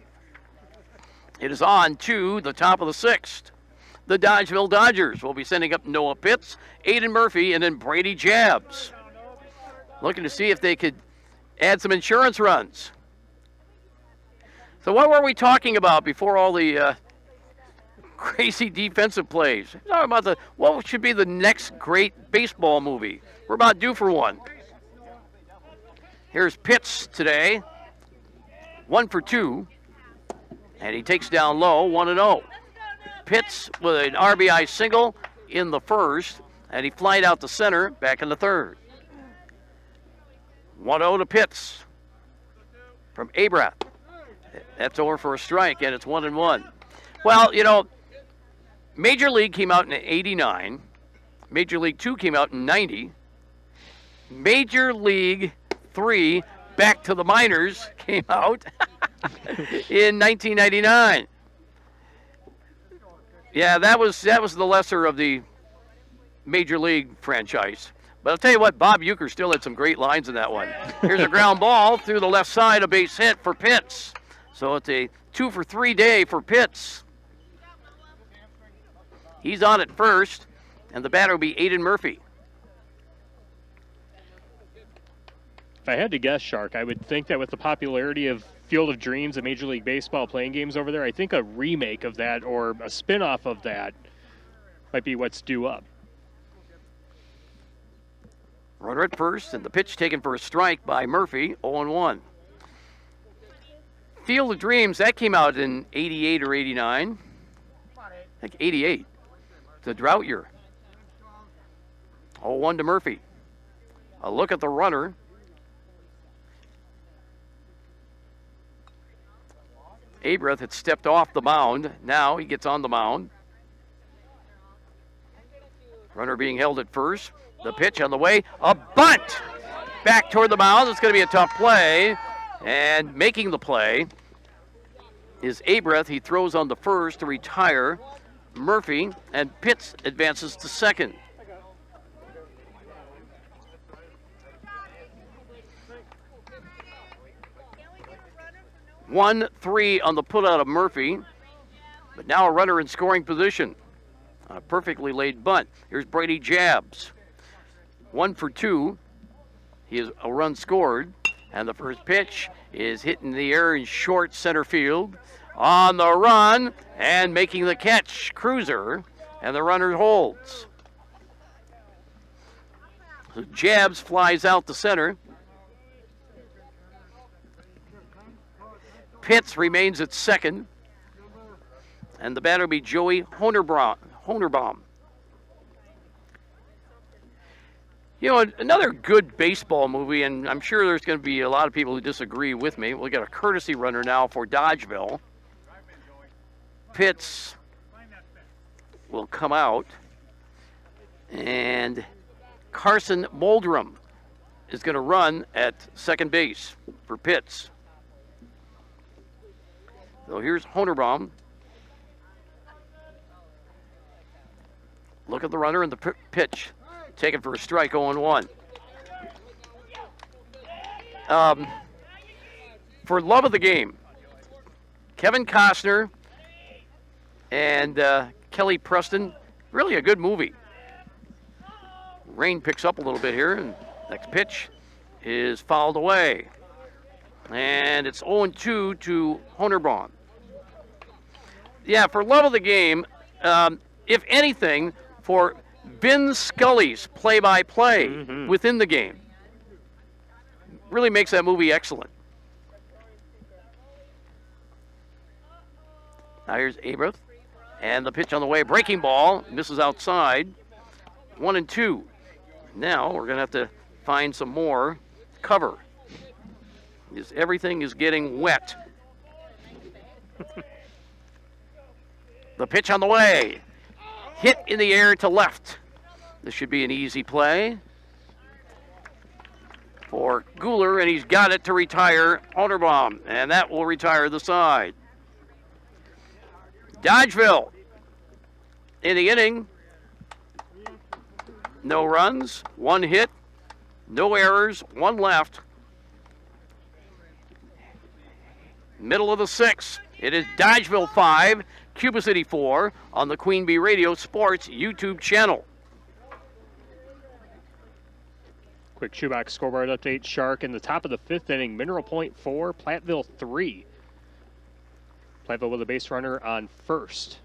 It is on to the top of the 6th. The Dodgeville Dodgers will be sending up Noah Pitts, Aiden Murphy, and then Brady Jabs. Looking to see if they could add some insurance runs. So what were we talking about before all the crazy defensive plays? Talking about what should be the next great baseball movie. We're about due for one. Here's Pitts today. 1 for 2. And he takes down low, 1-0. Pitts with an RBI single in the 1st, and he flied out to center back in the 3rd. 1-0 to Pitts from Abrath. That's over for a strike, and it's 1-1. Well, you know, Major League came out in 89. Major League 2 came out in 90. Major League 3, back to the minors, came out in 1999. Yeah, that was the lesser of the Major League franchise. But I'll tell you what, Bob Euchre still had some great lines in that one. Here's a ground ball through the left side, a base hit for Pitts. So it's a 2 for 3 day for Pitts. He's on at first, and the batter will be Aiden Murphy. If I had to guess, Shark, I would think that with the popularity of Field of Dreams and Major League Baseball playing games over there, I think a remake of that or a spin-off of that might be what's due up. Runner at first, and the pitch taken for a strike by Murphy, 0-1. Field of Dreams, that came out in 88 or 89. I think 88. The drought year. 0-1 to Murphy. A look at the runner. Abrath had stepped off the mound. Now he gets on the mound. Runner being held at first. The pitch on the way. A bunt! Back toward the mound. It's going to be a tough play. And making the play is Abrath. He throws on the first to retire Murphy, and Pitts advances to second. One, 3 on the putout of Murphy, but now a runner in scoring position. A perfectly laid bunt. Here's Brady Jabs. 1 for 2. He has a run scored, and the first pitch is hitting the air in short center field. On the run and making the catch, Cruiser, and the runner holds. Jabs flies out to center. Pitts remains at second. And the batter will be Joey Honerbaum. You know, another good baseball movie, and I'm sure there's going to be a lot of people who disagree with me. We'll get a courtesy runner now for Dodgeville. Pitts will come out, and Carson Moldrum is going to run at second base for Pitts. So here's Honerbaum. Look at the runner and the pitch. Taken for a strike, 0-1. For love of the game, Kevin Costner and Kelly Preston, really a good movie. Rain picks up a little bit here, and next pitch is fouled away. And it's 0-2 to Honerbaum. Yeah, for love of the game, if anything, for Vin Scully's play-by-play within the game. Really makes that movie excellent. Now here's Abrath. And the pitch on the way. Breaking ball. Misses outside. 1-2. Now we're going to have to find some more cover. Everything is getting wet. The pitch on the way. Hit in the air to left. This should be an easy play for Guler, and he's got it to retire Honerbaum, and that will retire the side. Dodgeville in the inning. No runs, 1 hit, no errors, 1 left. Middle of the 6th. It is Dodgeville 5, Cuba City 4 on the Queen Bee Radio Sports YouTube channel. Quick shoebox scoreboard update. Shark in the top of the 5th inning. Mineral Point 4, Platteville 3. Platteville with a base runner on first.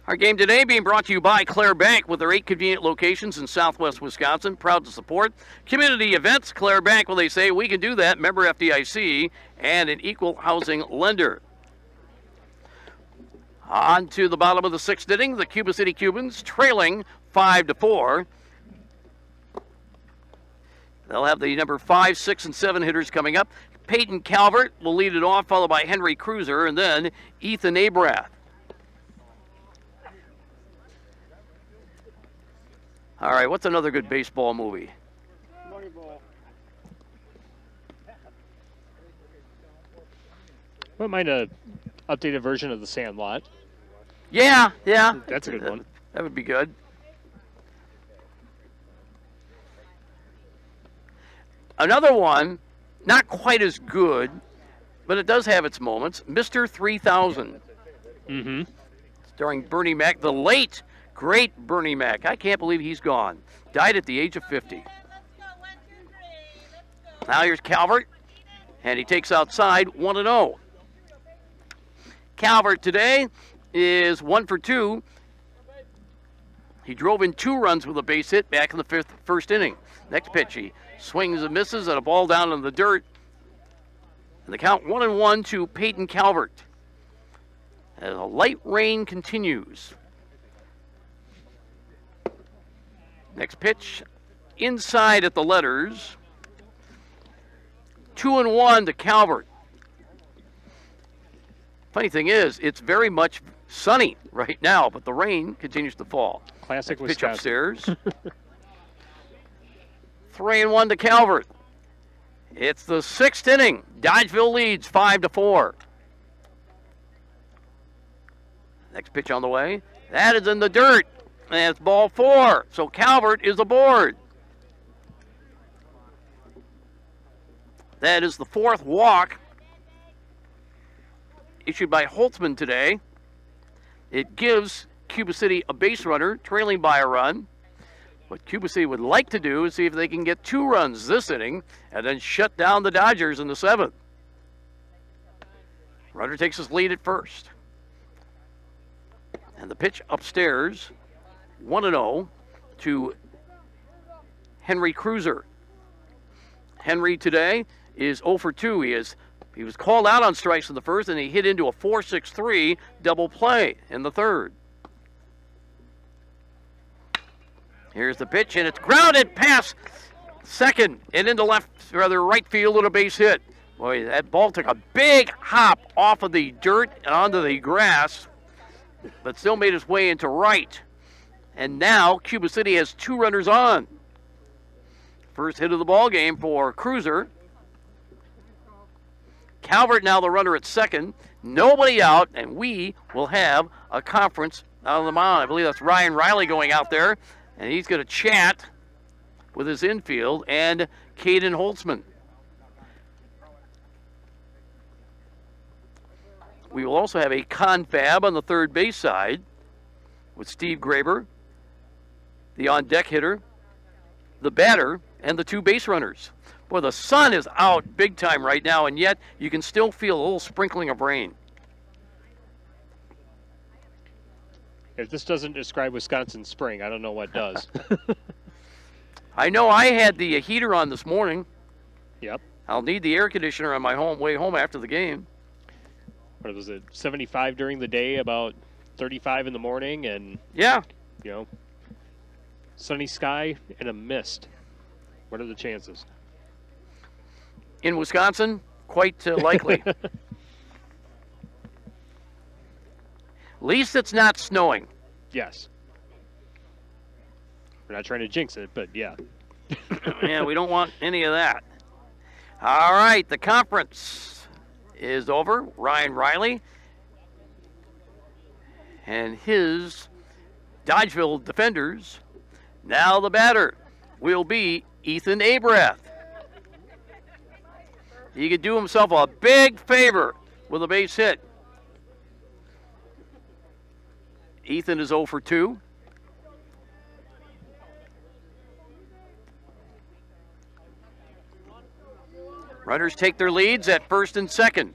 Our game today being brought to you by Clare Bank with their 8 convenient locations in southwest Wisconsin. Proud to support community events. Clare Bank, well, they say we can do that. Member FDIC and an equal housing lender. On to the bottom of the 6th inning. The Cuba City Cubans trailing 5-4. They'll have the number 5, 6, and 7 hitters coming up. Peyton Calvert will lead it off, followed by Henry Cruiser, and then Ethan Abrath. All right, what's another good baseball movie? Wouldn't mind a updated version of The Sandlot. Yeah. That's a good one. That would be good. Another one, not quite as good, but it does have its moments. Mr. 3000. Starring Bernie Mac, the late, great Bernie Mac. I can't believe he's gone. Died at the age of 50. Now here's Calvert, and he takes outside 1-0. Calvert today is 1 for 2. He drove in 2 runs with a base hit back in the first inning. Next pitch, he swings and misses at a ball down in the dirt. And the count 1-1 to Peyton Calvert. As a light rain continues. Next pitch, inside at the letters. 2-1 to Calvert. Funny thing is, it's very much sunny right now, but the rain continues to fall. Classic Next pitch Wisconsin. upstairs. 3-1 to Calvert. It's the 6th inning. Dodgeville leads 5-4. Next pitch on the way. That is in the dirt. And it's ball 4. So Calvert is aboard. That is the 4th walk issued by Holtzman today. It gives Cuba City a base runner, trailing by a run. What Cuba City would like to do is see if they can get 2 runs this inning and then shut down the Dodgers in the 7th. Runner takes his lead at first. And the pitch upstairs, 1-0 to Henry Cruiser. Henry today is 0 for 2. He was called out on strikes in the first, and he hit into a 4-6-3 double play in the third. Here's the pitch, and it's grounded past second and into right field with a base hit. Boy, that ball took a big hop off of the dirt and onto the grass, but still made its way into right. And now Cuba City has 2 runners on. First hit of the ball game for Cruiser. Calvert now the runner at second. Nobody out, and we will have a conference out on the mound. I believe that's Ryan Riley going out there, and he's going to chat with his infield and Caden Holtzman. We will also have a confab on the third base side with Steve Graber, the on-deck hitter, the batter, and the 2 base runners. Boy, the sun is out big time right now, and yet you can still feel a little sprinkling of rain. If this doesn't describe Wisconsin spring, I don't know what does. I know I had the heater on this morning. Yep. I'll need the air conditioner on my way home after the game. What was it, 75 during the day, about 35 in the morning, and yeah, sunny sky and a mist. What are the chances? In Wisconsin, quite likely. At least it's not snowing. Yes. We're not trying to jinx it, but yeah. Yeah, we don't want any of that. All right, the conference is over. Ryan Riley and his Dodgeville defenders. Now the batter will be Ethan Abrath. He could do himself a big favor with a base hit. Ethan is 0 for 2. Runners take their leads at first and second.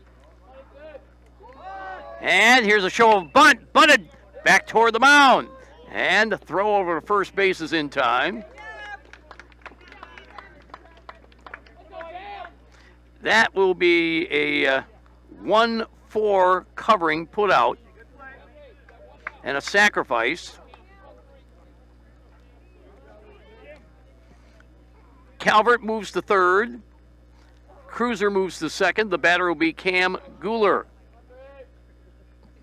And here's a show of bunt. Bunted back toward the mound. And the throw over to first base is in time. That will be a 1-4 covering put out and a sacrifice. Calvert moves to third. Cruiser moves to second. The batter will be Cam Guler.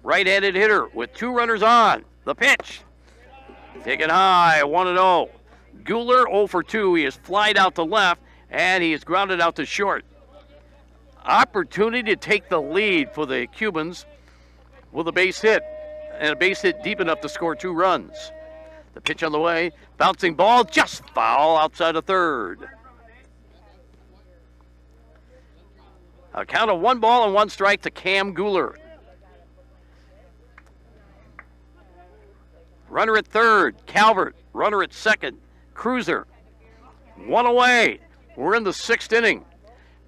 Right-handed hitter with 2 runners on. The pitch. Taken high, 1-0. Guler 0 for 2. He is flied out to left, and he is grounded out to short. Opportunity to take the lead for the Cubans with a base hit, and a base hit deep enough to score 2 runs. The pitch on the way. Bouncing ball, just foul outside of third. A count of 1 ball and 1 strike to Cam Guler. Runner at third, Calvert. Runner at second, Cruiser. 1 away. We're in the 6th inning.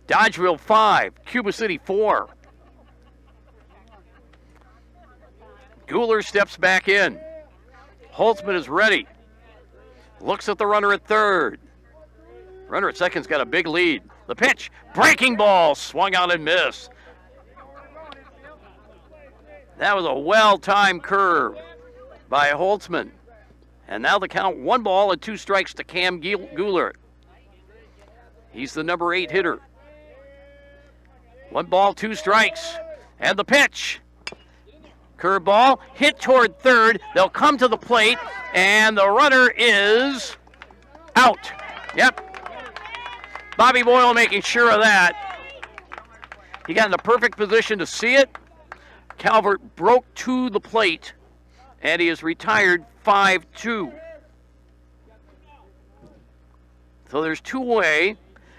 Dodgeville 5, Cuba City 4. Guler steps back in. Holtzman is ready. Looks at the runner at third. Runner at second's got a big lead. The pitch, breaking ball, swung out and missed. That was a well-timed curve by Holtzman. And now the count, 1 ball and 2 strikes to Cam Guler. He's the number 8 hitter. 1 ball, 2 strikes. And the pitch. Curveball, hit toward third. They'll come to the plate, and the runner is out. Yep. Bobby Boyle making sure of that. He got in the perfect position to see it. Calvert broke to the plate, and he is retired 5-2. So there's 2 away.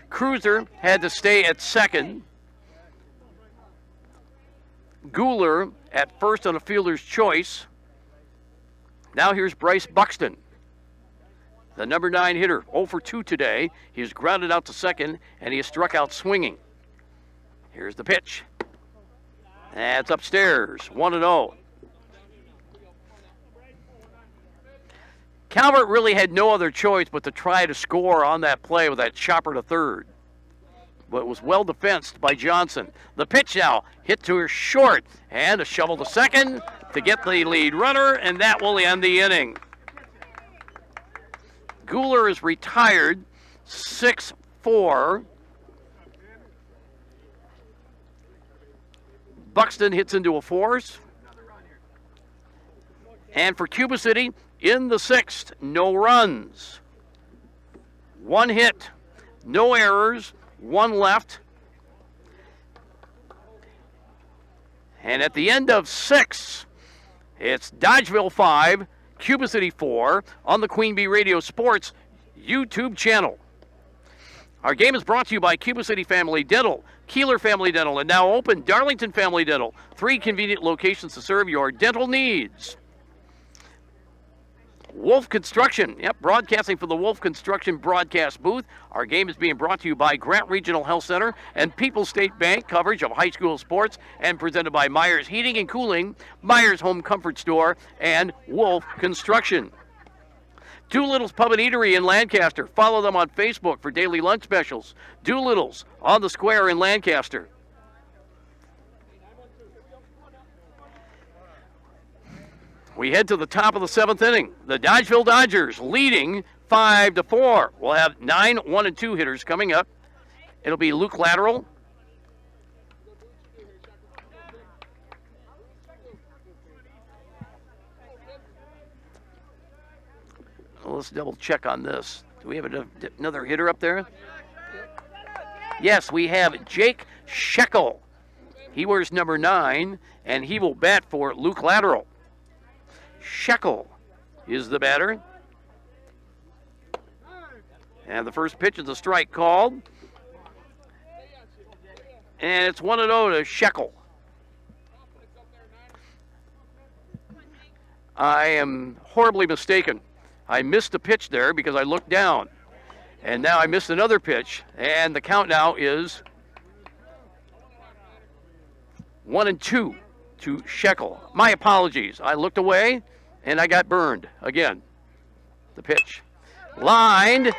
Cruiser had to stay at second. Guler at first on a fielder's choice. Now here's Bryce Buxton, the number 9 hitter, 0 for 2 today. He is grounded out to second, and he is struck out swinging. Here's the pitch. That's upstairs, 1-0. Calvert really had no other choice but to try to score on that play with that chopper to third. But it was well defensed by Johnson. The pitch now hit to her short, and a shovel to second to get the lead runner, and that will end the inning. Guler is retired, 6-4. Buxton hits into a force. And for Cuba City, in the sixth, no runs. One hit, no errors, one left. And at the end of six, it's Dodgeville 5, Cuba City 4 on the Queen Bee Radio Sports YouTube channel. Our game is brought to you by Cuba City Family Dental, Keeler Family Dental, and now open Darlington Family Dental. 3 convenient locations to serve your dental needs. Wolf Construction, broadcasting from the Wolf Construction broadcast booth. Our game is being brought to you by Grant Regional Health Center and People's State Bank, coverage of high school sports, and presented by Myers Heating and Cooling, Myers Home Comfort Store, and Wolf Construction. Doolittle's Pub and Eatery in Lancaster. Follow them on Facebook for daily lunch specials. Doolittle's on the square in Lancaster. We head to the top of the 7th inning. The Dodgeville Dodgers leading 5-4. We'll have 9 1 and 2 hitters coming up. It'll be Luke Lateral. Let's double check on this. Do we have another hitter up there? Yes, we have Jake Shekel. He wears number 9, and he will bat for Luke Lateral. Shekel is the batter. And the first pitch is a strike called. And it's 1-0 to Shekel. I am horribly mistaken. I missed a pitch there because I looked down. And now I missed another pitch. And the count now is 1-2 to Shekel. My apologies. I looked away and I got burned again. The pitch. Lined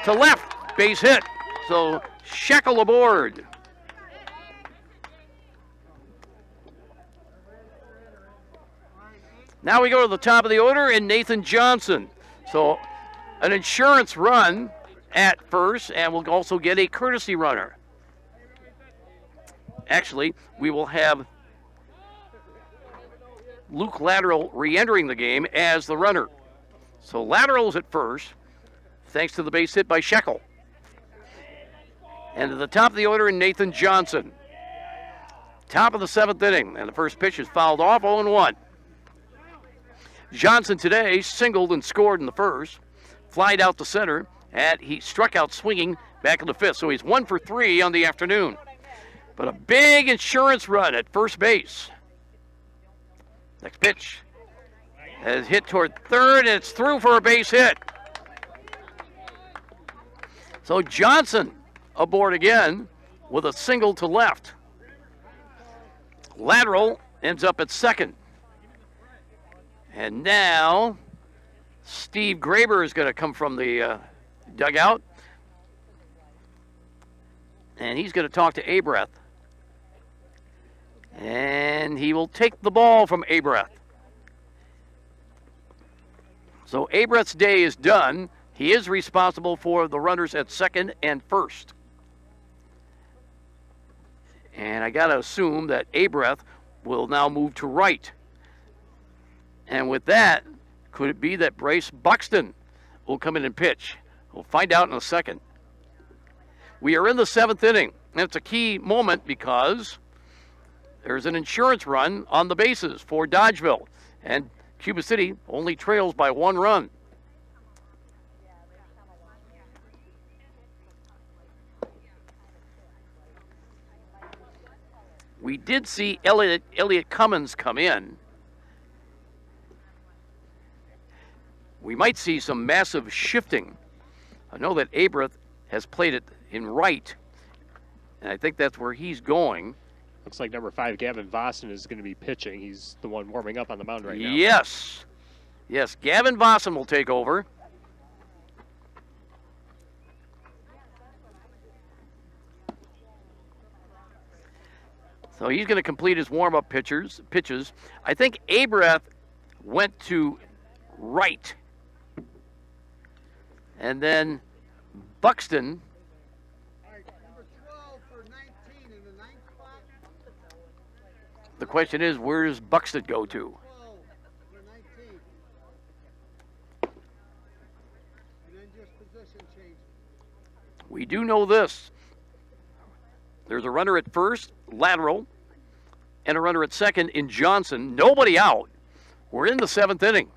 to left. Base hit. So Shekel aboard. Now we go to the top of the order and Nathan Johnson. So an insurance run at first, and we'll also get a courtesy runner. Actually, we will have Luke Lateral re-entering the game as the runner. So Lateral's at first, thanks to the base hit by Shekel. And at the top of the order, Nathan Johnson. Top of the 7th inning, and the first pitch is fouled off, 0-1. Johnson today singled and scored in the first, flied out to center, and he struck out swinging back in the 5th. So he's 1 for 3 on the afternoon. But a big insurance run at first base. Next pitch is hit toward third, and it's through for a base hit. So Johnson aboard again with a single to left. Lateral ends up at second. And now Steve Graber is going to come from the dugout. And he's going to talk to Abreth. And he will take the ball from Abreth. So Abreth's day is done. He is responsible for the runners at second and first. And I got to assume that Abreth will now move to right. And with that, could it be that Bryce Buxton will come in and pitch? We'll find out in a second. We are in the 7th inning, and it's a key moment because there's an insurance run on the bases for Dodgeville, and Cuba City only trails by 1 run. We did see Elliot Cummins come in. We might see some massive shifting. I know that Abreth has played it in right, and I think that's where he's going. Looks like number 5, Gavin Vossen, is going to be pitching. He's the one warming up on the mound right now. Yes. Yes, Gavin Vossen will take over. So he's going to complete his warm-up pitches. I think Abrath went to right. And then Buxton. The question is, where does Buxton go to? We do know this. There's a runner at first, lateral, and a runner at second in Johnson. Nobody out. We're in the 7th inning.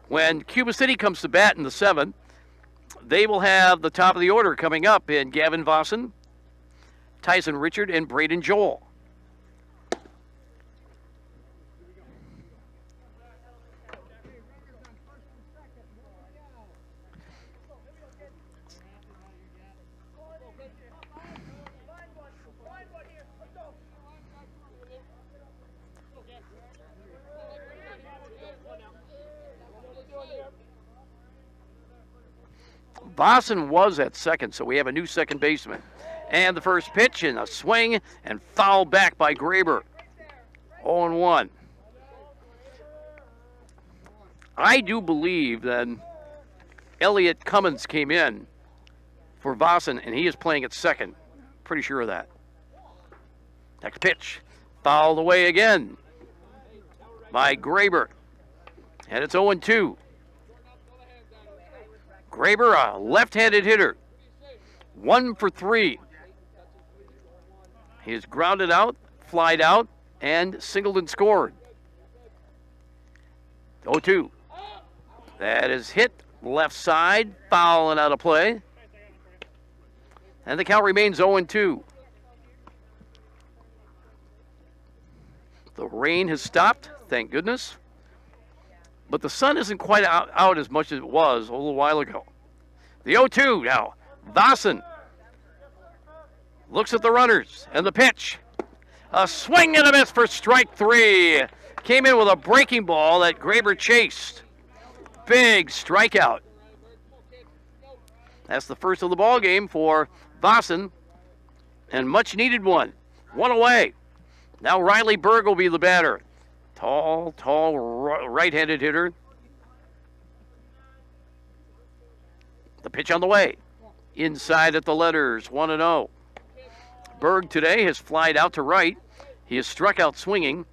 When Cuba City comes to bat in the 7th, they will have the top of the order coming up in Gavin Vossen, Tyson Richard, and Braden Joel. Vossen was at second, so we have a new second baseman. And the first pitch and a swing and foul back by Graber. 0-1. I do believe that Elliot Cummins came in for Vossen, and he is playing at second. Pretty sure of that. Next pitch. Fouled away again by Graber. And it's 0-2. Graber, a left-handed hitter. 1 for 3. He is grounded out, flied out, and singled and scored. 0-2. That is hit left side, foul and out of play. And the count remains 0-2. The rain has stopped, thank goodness. But the sun isn't quite out as much as it was a little while ago. The 0-2 now. Vossen looks at the runners and the pitch. A swing and a miss for strike 3. Came in with a breaking ball that Graber chased. Big strikeout. That's the first of the ball game for Vossen, and much needed one. One away. Now Riley Berg will be the batter. Tall, right-handed hitter. The pitch on the way. Inside at the letters, 1-0. Berg today has flied out to right. He has struck out swinging.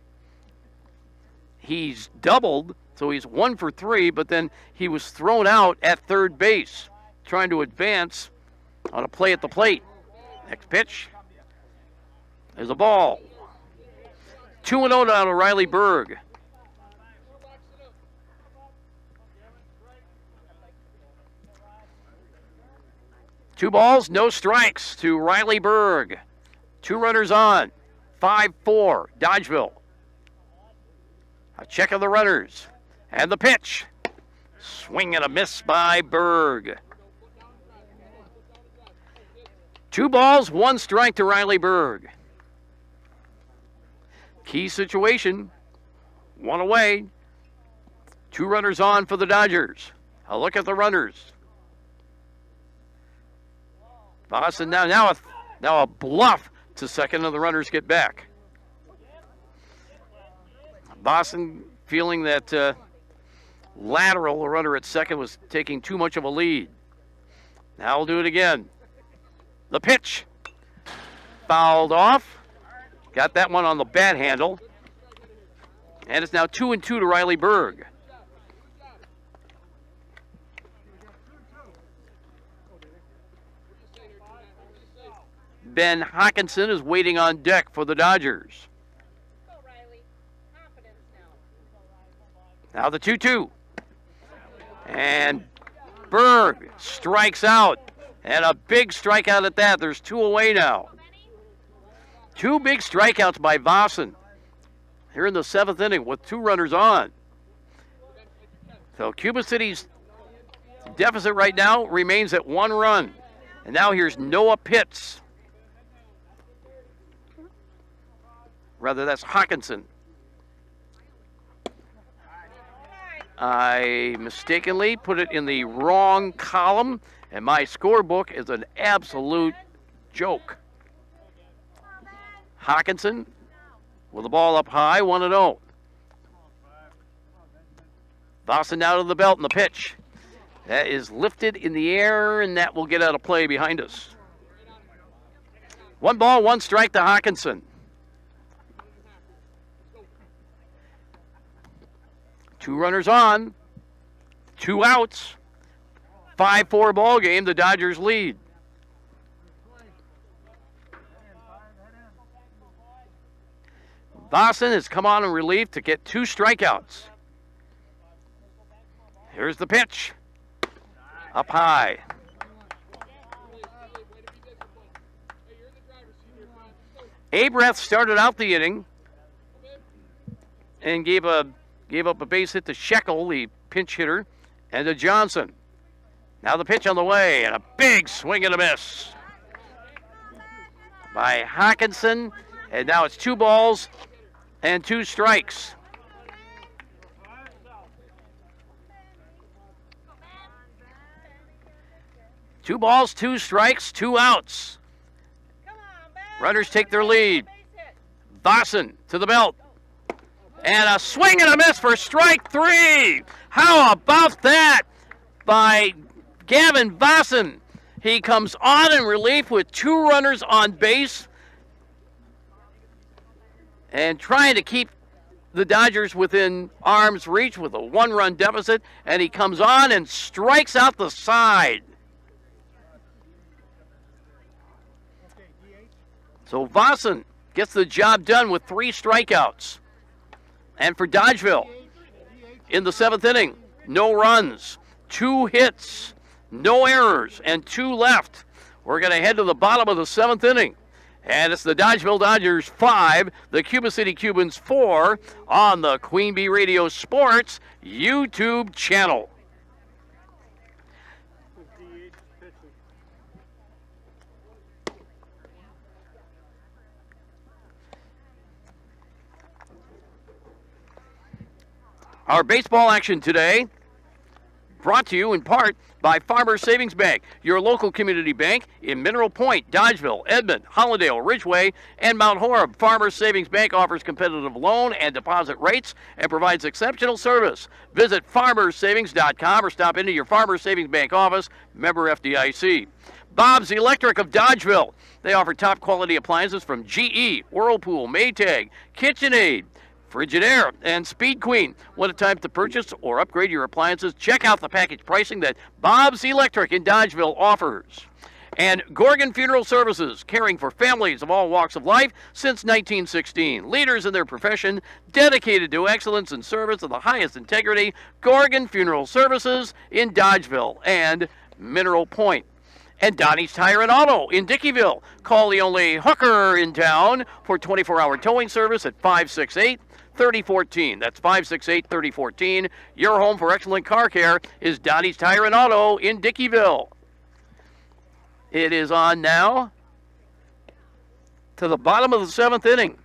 He's doubled, so he's 1 for 3, but then he was thrown out at third base, trying to advance on a play at the plate. Next pitch. There's a ball. 2-0 down to Riley Berg. Two balls, no strikes to Riley Berg. 2 runners on. 5-4, Dodgeville. A check of the runners. And the pitch. Swing and a miss by Berg. 2 balls, 1 strike to Riley Berg. Key situation. 1 away. 2 runners on for the Dodgers. A look at the runners. Vossen now a bluff to second, and the runners get back. Vossen feeling that lateral, the runner at second, was taking too much of a lead. Now we'll do it again. The pitch. Fouled off. Got that one on the bat handle. And it's now 2-2 to Riley Berg. Ben Hawkinson is waiting on deck for the Dodgers. Now the 2-2. And Berg strikes out. And a big strikeout at that. There's 2 away now. 2 big strikeouts by Vossen here in the 7th inning with 2 runners on. So Cuba City's deficit right now remains at 1 run. And now here's Noah Pitts. Rather, that's Hawkinson. I mistakenly put it in the wrong column, and my scorebook is an absolute joke. Hawkinson with the ball up high, 1-0. Vossen out of the belt in the pitch. That is lifted in the air, and that will get out of play behind us. 1 ball, 1 strike to Hawkinson. 2 runners on, 2 outs. 5-4 ball game. The Dodgers lead. Vossen has come on in relief to get 2 strikeouts. Here's the pitch. Up high. Abreth started out the inning and gave up a base hit to Shekel, the pinch hitter, and to Johnson. Now the pitch on the way, and a big swing and a miss by Hawkinson, and now it's 2 balls and 2 strikes. Two balls, 2 strikes, 2 outs. Runners take their lead. Vossen to the belt. And a swing and a miss for strike 3. How about that by Gavin Vossen? He comes on in relief with 2 runners on base and trying to keep the Dodgers within arm's reach with a 1-run deficit, and he comes on and strikes out the side. So Vossen gets the job done with 3 strikeouts. And for Dodgeville, in the 7th inning, no runs, 2 hits, no errors, and 2 left. We're going to head to the bottom of the 7th inning. And it's the Dodgeville Dodgers 5, the Cuba City Cubans 4 on the Queen Bee Radio Sports YouTube channel. Our baseball action today brought to you in part by Farmers Savings Bank, your local community bank in Mineral Point, Dodgeville, Edmond, Hollandale, Ridgeway, and Mount Horeb. Farmers Savings Bank offers competitive loan and deposit rates and provides exceptional service. Visit farmerssavings.com or stop into your Farmers Savings Bank office, member FDIC. Bob's Electric of Dodgeville. They offer top quality appliances from GE, Whirlpool, Maytag, KitchenAid, Frigidaire, and Speed Queen. What a time to purchase or upgrade your appliances. Check out the package pricing that Bob's Electric in Dodgeville offers. And Gorgon Funeral Services, caring for families of all walks of life since 1916. Leaders in their profession, dedicated to excellence and service of the highest integrity. Gorgon Funeral Services in Dodgeville and Mineral Point. And Donnie's Tire and Auto in Dickeyville. Call the only hooker in town for 24-hour towing service at 568-3014. That's 568-3014. Your home for excellent car care is Donnie's Tire and Auto in Dickeyville. It is on now to the bottom of the 7th inning.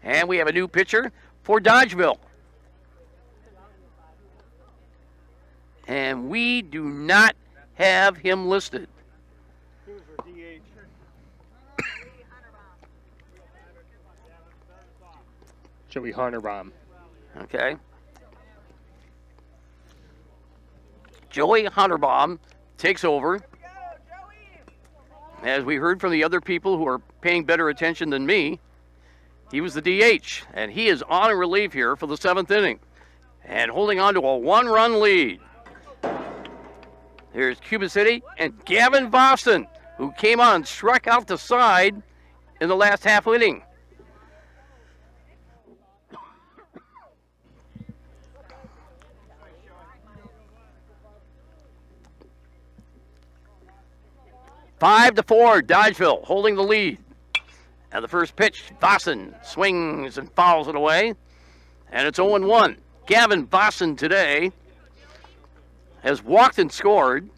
And we have a new pitcher for Dodgeville. And we do not have him listed. Joey Hunterbaum. Okay. Joey Hunterbaum takes over. As we heard from the other people who are paying better attention than me, he was the DH, and he is on relief here for the 7th inning and holding on to a 1-run lead. Here's Cuba City and Gavin Vossen, who came on and struck out the side in the last half inning. Five to 4, Dodgeville holding the lead. And the first pitch, Vossen swings and fouls it away. And it's 0-1. Gavin Vossen today has walked and scored.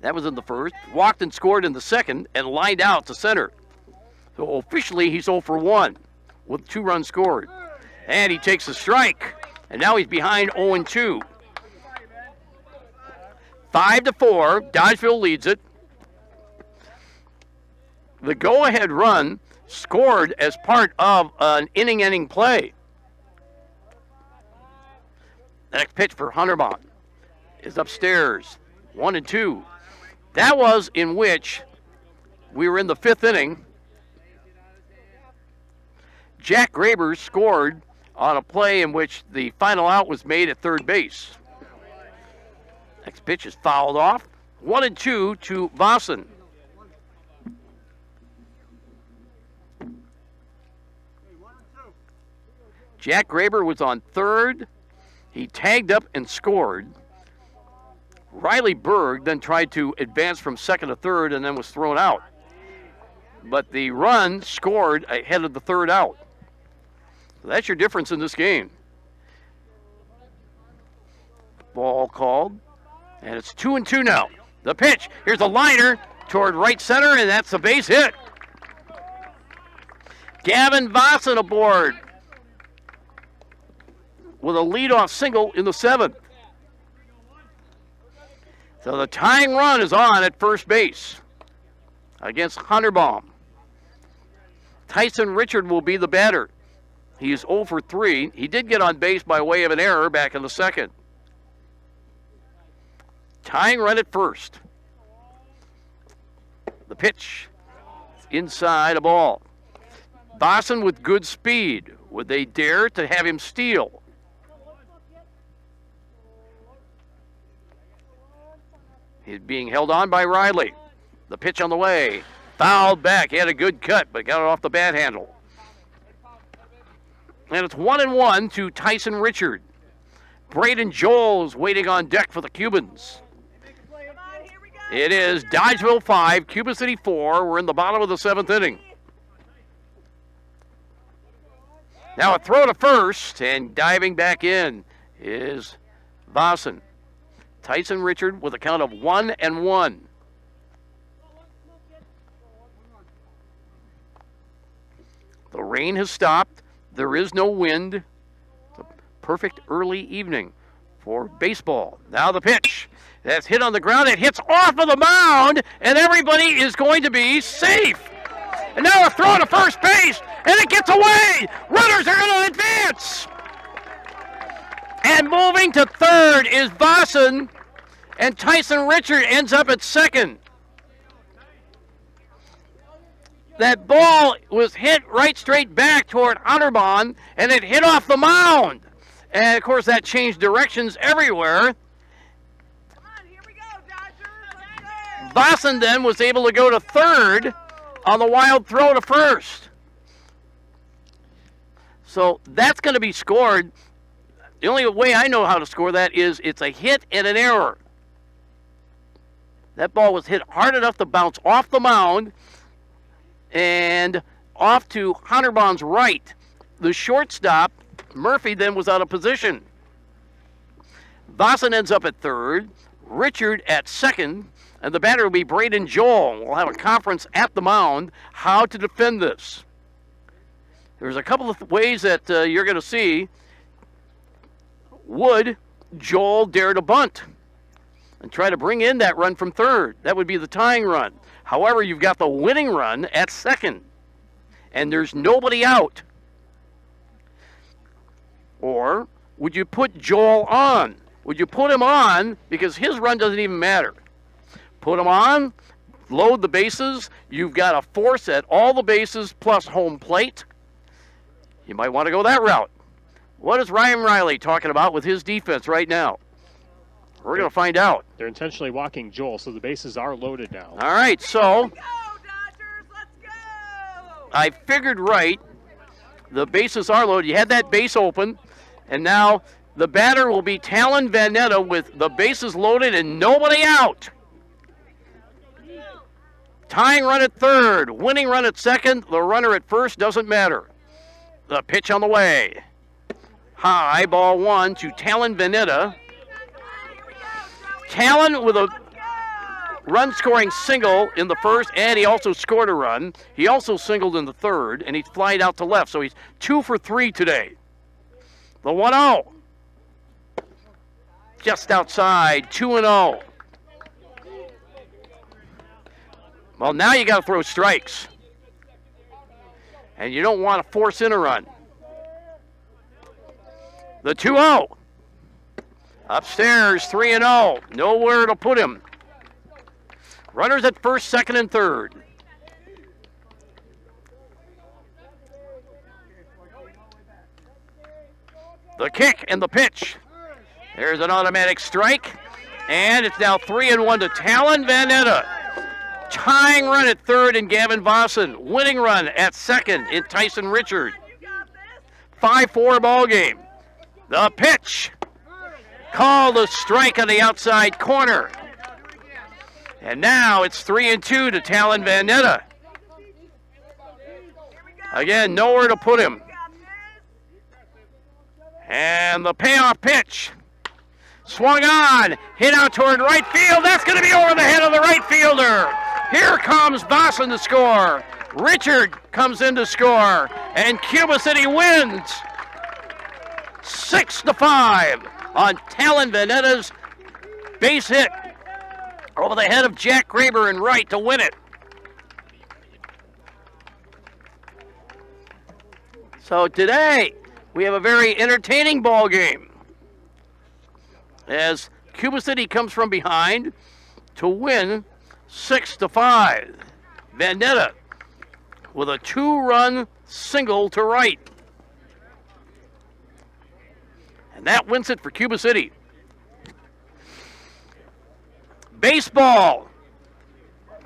That was in the first. Walked and scored in the second and lined out to center. So officially he's 0 for 1 with 2 runs scored. And he takes a strike. And now he's behind 0-2. 5-4. Dodgeville leads it. The go-ahead run scored as part of an inning-ending play. The next pitch for Hunterbond is upstairs. 1-2. That was in which we were in the 5th inning. Jack Graber scored on a play in which the final out was made at third base. Next pitch is fouled off. 1-2 to Vossen. Jack Graber was on third. He tagged up and scored. Riley Berg then tried to advance from second to third and then was thrown out. But the run scored ahead of the third out. So that's your difference in this game. Ball called. And it's 2-2 now. The pitch. Here's a liner toward right center, and that's a base hit. Gavin Vossen aboard with a leadoff single in the 7th. So the tying run is on at first base against Hunterbaum. Tyson Richard will be the batter. He is 0 for 3. He did get on base by way of an error back in the 2nd. Tying run at first. The pitch inside a ball. Vossen with good speed. Would they dare to have him steal? He's being held on by Riley. The pitch on the way. Fouled back. He had a good cut, but got it off the bat handle. And it's 1-1 to Tyson Richard. Braden Joel is waiting on deck for the Cubans. It is Dodgeville 5, Cuba City 4. We're in the bottom of the 7th inning. Now a throw to first, and diving back in is Vossen. Tyson Richard with a count of 1-1. The rain has stopped. There is no wind. It's a perfect early evening for baseball. Now the pitch. That's hit on the ground. It hits off of the mound, and everybody is going to be safe. And now a throw to first base, and it gets away. Runners are in advance. And moving to third is Vossen, and Tyson Richard ends up at second. That ball was hit right straight back toward Otterbahn, and it hit off the mound. And, of course, that changed directions everywhere. Vossen then was able to go to third on the wild throw to first. So that's going to be scored. The only way I know how to score that is it's a hit and an error. That ball was hit hard enough to bounce off the mound and off to Hunterbahn's right. The shortstop, Murphy, then was out of position. Vossen ends up at third, Richard at second, and the batter will be Braden Joel. We'll have a conference at the mound how to defend this. There's a couple of ways that you're going to see. Would Joel dare to bunt and try to bring in that run from third? That would be the tying run. However, you've got the winning run at second, and there's nobody out. Or would you put Joel on? Would you put him on because his run doesn't even matter? Put him on, load the bases. You've got a force at all the bases plus home plate. You might want to go that route. What is Ryan Riley talking about with his defense right now? We're going to find out. They're intentionally walking Joel, so the bases are loaded now. All right, so I figured right. The bases are loaded. You had that base open, and now the batter will be Talon Vanetta with the bases loaded and nobody out. Tying run at third, winning run at second, the runner at first doesn't matter. The pitch on the way. High, ball one to Talon Vanetta. Talon with a run-scoring single in the first, and he also scored a run. He also singled in the third, and he's flied out to left, so he's 2 for 3 today. The 1-0. Just outside, 2-0. Well, now you got to throw strikes. And you don't want to force in a run. The 2-0. Upstairs, 3-0. Nowhere to put him. Runners at first, second, and third. The kick and the pitch. There's an automatic strike. And it's now 3-1 to Talon Vanetta. Tying run at third in Gavin Vossen. Winning run at second in Tyson Richard. 5-4 ball game. The pitch. Called a strike on the outside corner. And now it's 3-2 to Talon Vanetta. Again, nowhere to put him. And the payoff pitch. Swung on. Hit out toward right field. That's going to be over the head of the right fielder. Here comes Vossen to score. Richard comes in to score. And Cuba City wins 6-5 on Talon Vanetta's base hit over the head of Jack Graber in right to win it. So today we have a very entertaining ball game as Cuba City comes from behind to win 6-5. Vanetta with a 2-run single to right. And that wins it for Cuba City. Baseball.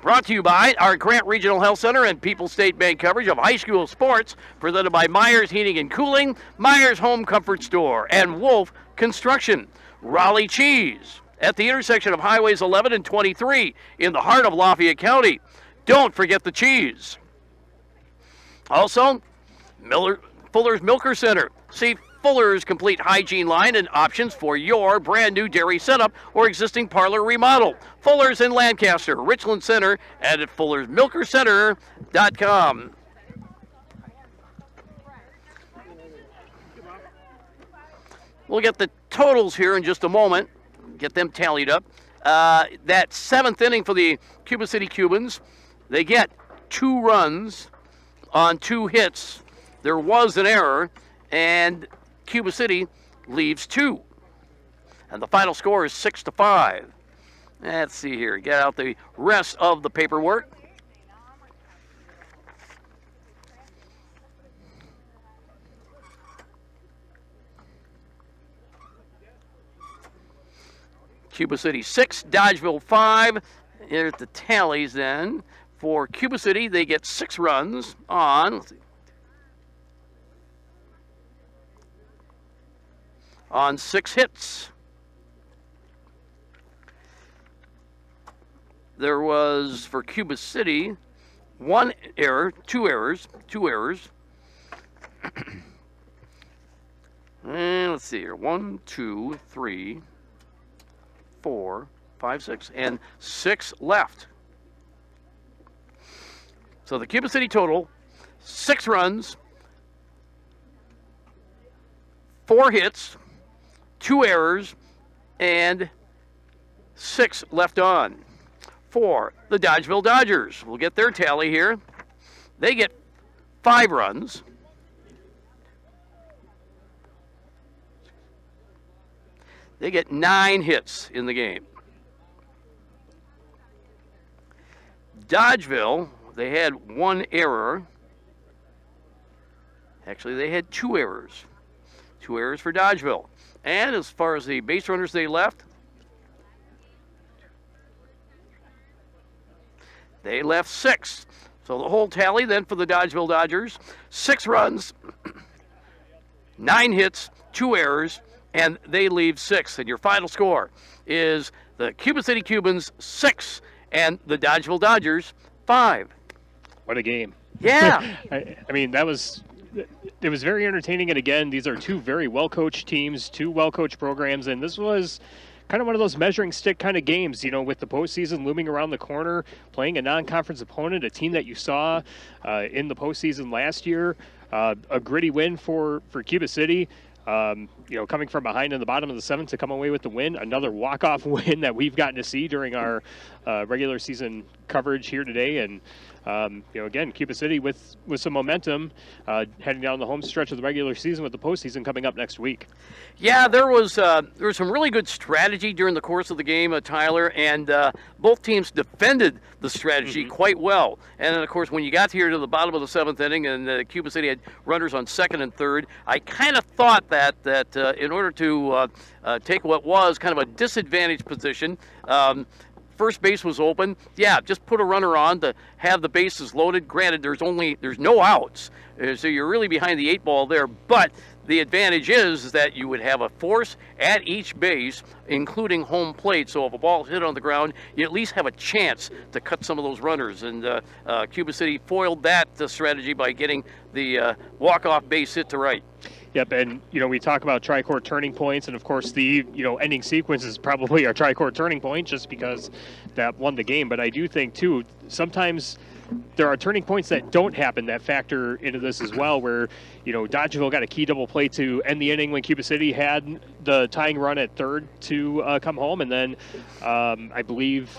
Brought to you by our Grant Regional Health Center and People's State Bank coverage of high school sports, presented by Myers Heating and Cooling, Myers Home Comfort Store, and Wolf Construction. Raleigh Cheese at the intersection of Highways 11 and 23 in the heart of Lafayette County. Don't forget the cheese. Also, Fuller's Milker Center. See Fuller's complete hygiene line and options for your brand new dairy setup or existing parlor remodel. Fuller's in Lancaster, Richland Center, and at fullersmilkercenter.com. We'll get the totals here in just a moment, get them tallied up. That seventh inning for the Cuba City Cubans, they get 2 runs on 2 hits. There was an error, and Cuba City leaves 2. And the final score is 6-5. Let's see here. Get out the rest of the paperwork. Cuba City 6, Dodgeville 5. Here's the tallies then. For Cuba City, they get 6 runs on, let's see, on 6 hits. There was, for Cuba City, 1 error, 2 errors. And let's see here. 1, 2, 3, 4, 5, 6, and 6 left. So the Cuba City total, 6 runs, 4 hits, 2 errors, and 6 left on. For the Dodgeville Dodgers, we'll get their tally here. They get 5 runs. They get 9 hits in the game. Dodgeville, they had 1 error. Actually, they had 2 errors. 2 errors for Dodgeville. And as far as the base runners they left, they left 6. So the whole tally then for the Dodgeville Dodgers, 6 runs, 9 hits, 2 errors, and they leave 6. And your final score is the Cuba City Cubans 6 and the Dodgeville Dodgers 5. What a game. Yeah. I mean, it was very entertaining. And again, these are 2 very well-coached teams, 2 well-coached programs. And this was kind of one of those measuring stick kind of games, you know, with the postseason looming around the corner, playing a non-conference opponent, a team that you saw in the postseason last year. A gritty win for Cuba City. Coming from behind in the bottom of the 7th to come away with the win, another walk-off win that we've gotten to see during our regular season coverage here today. And again, Cuba City with some momentum heading down the home stretch of the regular season with the postseason coming up next week. Yeah, there was some really good strategy during the course of the game, Tyler, and both teams defended the strategy quite well. And then, of course, when you got here to the bottom of the 7th inning and Cuba City had runners on 2nd and 3rd, I kind of thought that in order to take what was kind of a disadvantaged position, first base was open. Yeah, just put a runner on to have the bases loaded. Granted, there's no outs, so you're really behind the 8 ball there. But the advantage is that you would have a force at each base, including home plate. So if a ball hit on the ground, you at least have a chance to cut some of those runners. And Cuba City foiled that strategy by getting the walk-off base hit to right. Yep, and we talk about tri-court turning points, and of course the ending sequence is probably our tri-court turning point, just because that won the game. But I do think too, sometimes there are turning points that don't happen that factor into this as well, where Dodgeville got a key double play to end the inning when Cuba City had the tying run at 3rd to come home, and then I believe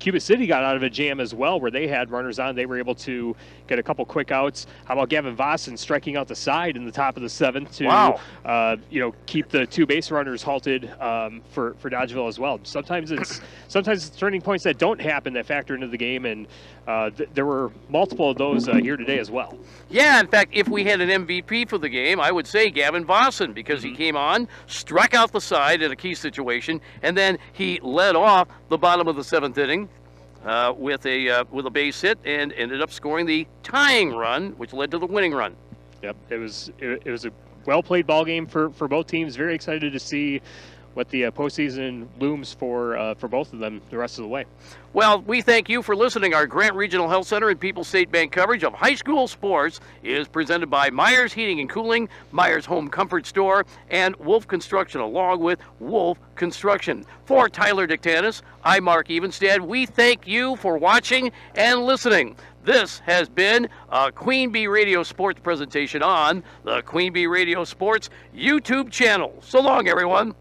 Cuba City got out of a jam as well where they had runners on. They were able to get a couple quick outs. How about Gavin Vossen striking out the side in the top of the 7th to keep the 2 base runners halted for Dodgeville as well. Sometimes it's turning points that don't happen that factor into the game, and there were multiple of those here today as well. Yeah, in fact, if we had an MVP for the game, I would say Gavin Vossen, because he came on, struck out the side in a key situation, and then he led off the bottom of the 7th inning with a base hit and ended up scoring the tying run, which led to the winning run. Yep, it was a well-played ball game for both teams. Very excited to see what the postseason looms for both of them the rest of the way. Well, we thank you for listening. Our Grant Regional Health Center and People's State Bank coverage of high school sports is presented by Myers Heating and Cooling, Myers Home Comfort Store, and Wolf Construction, along with Wolf Construction. For Tyler Dictanis, I'm Mark Evenstad. We thank you for watching and listening. This has been a Queen Bee Radio Sports presentation on the Queen Bee Radio Sports YouTube channel. So long, everyone.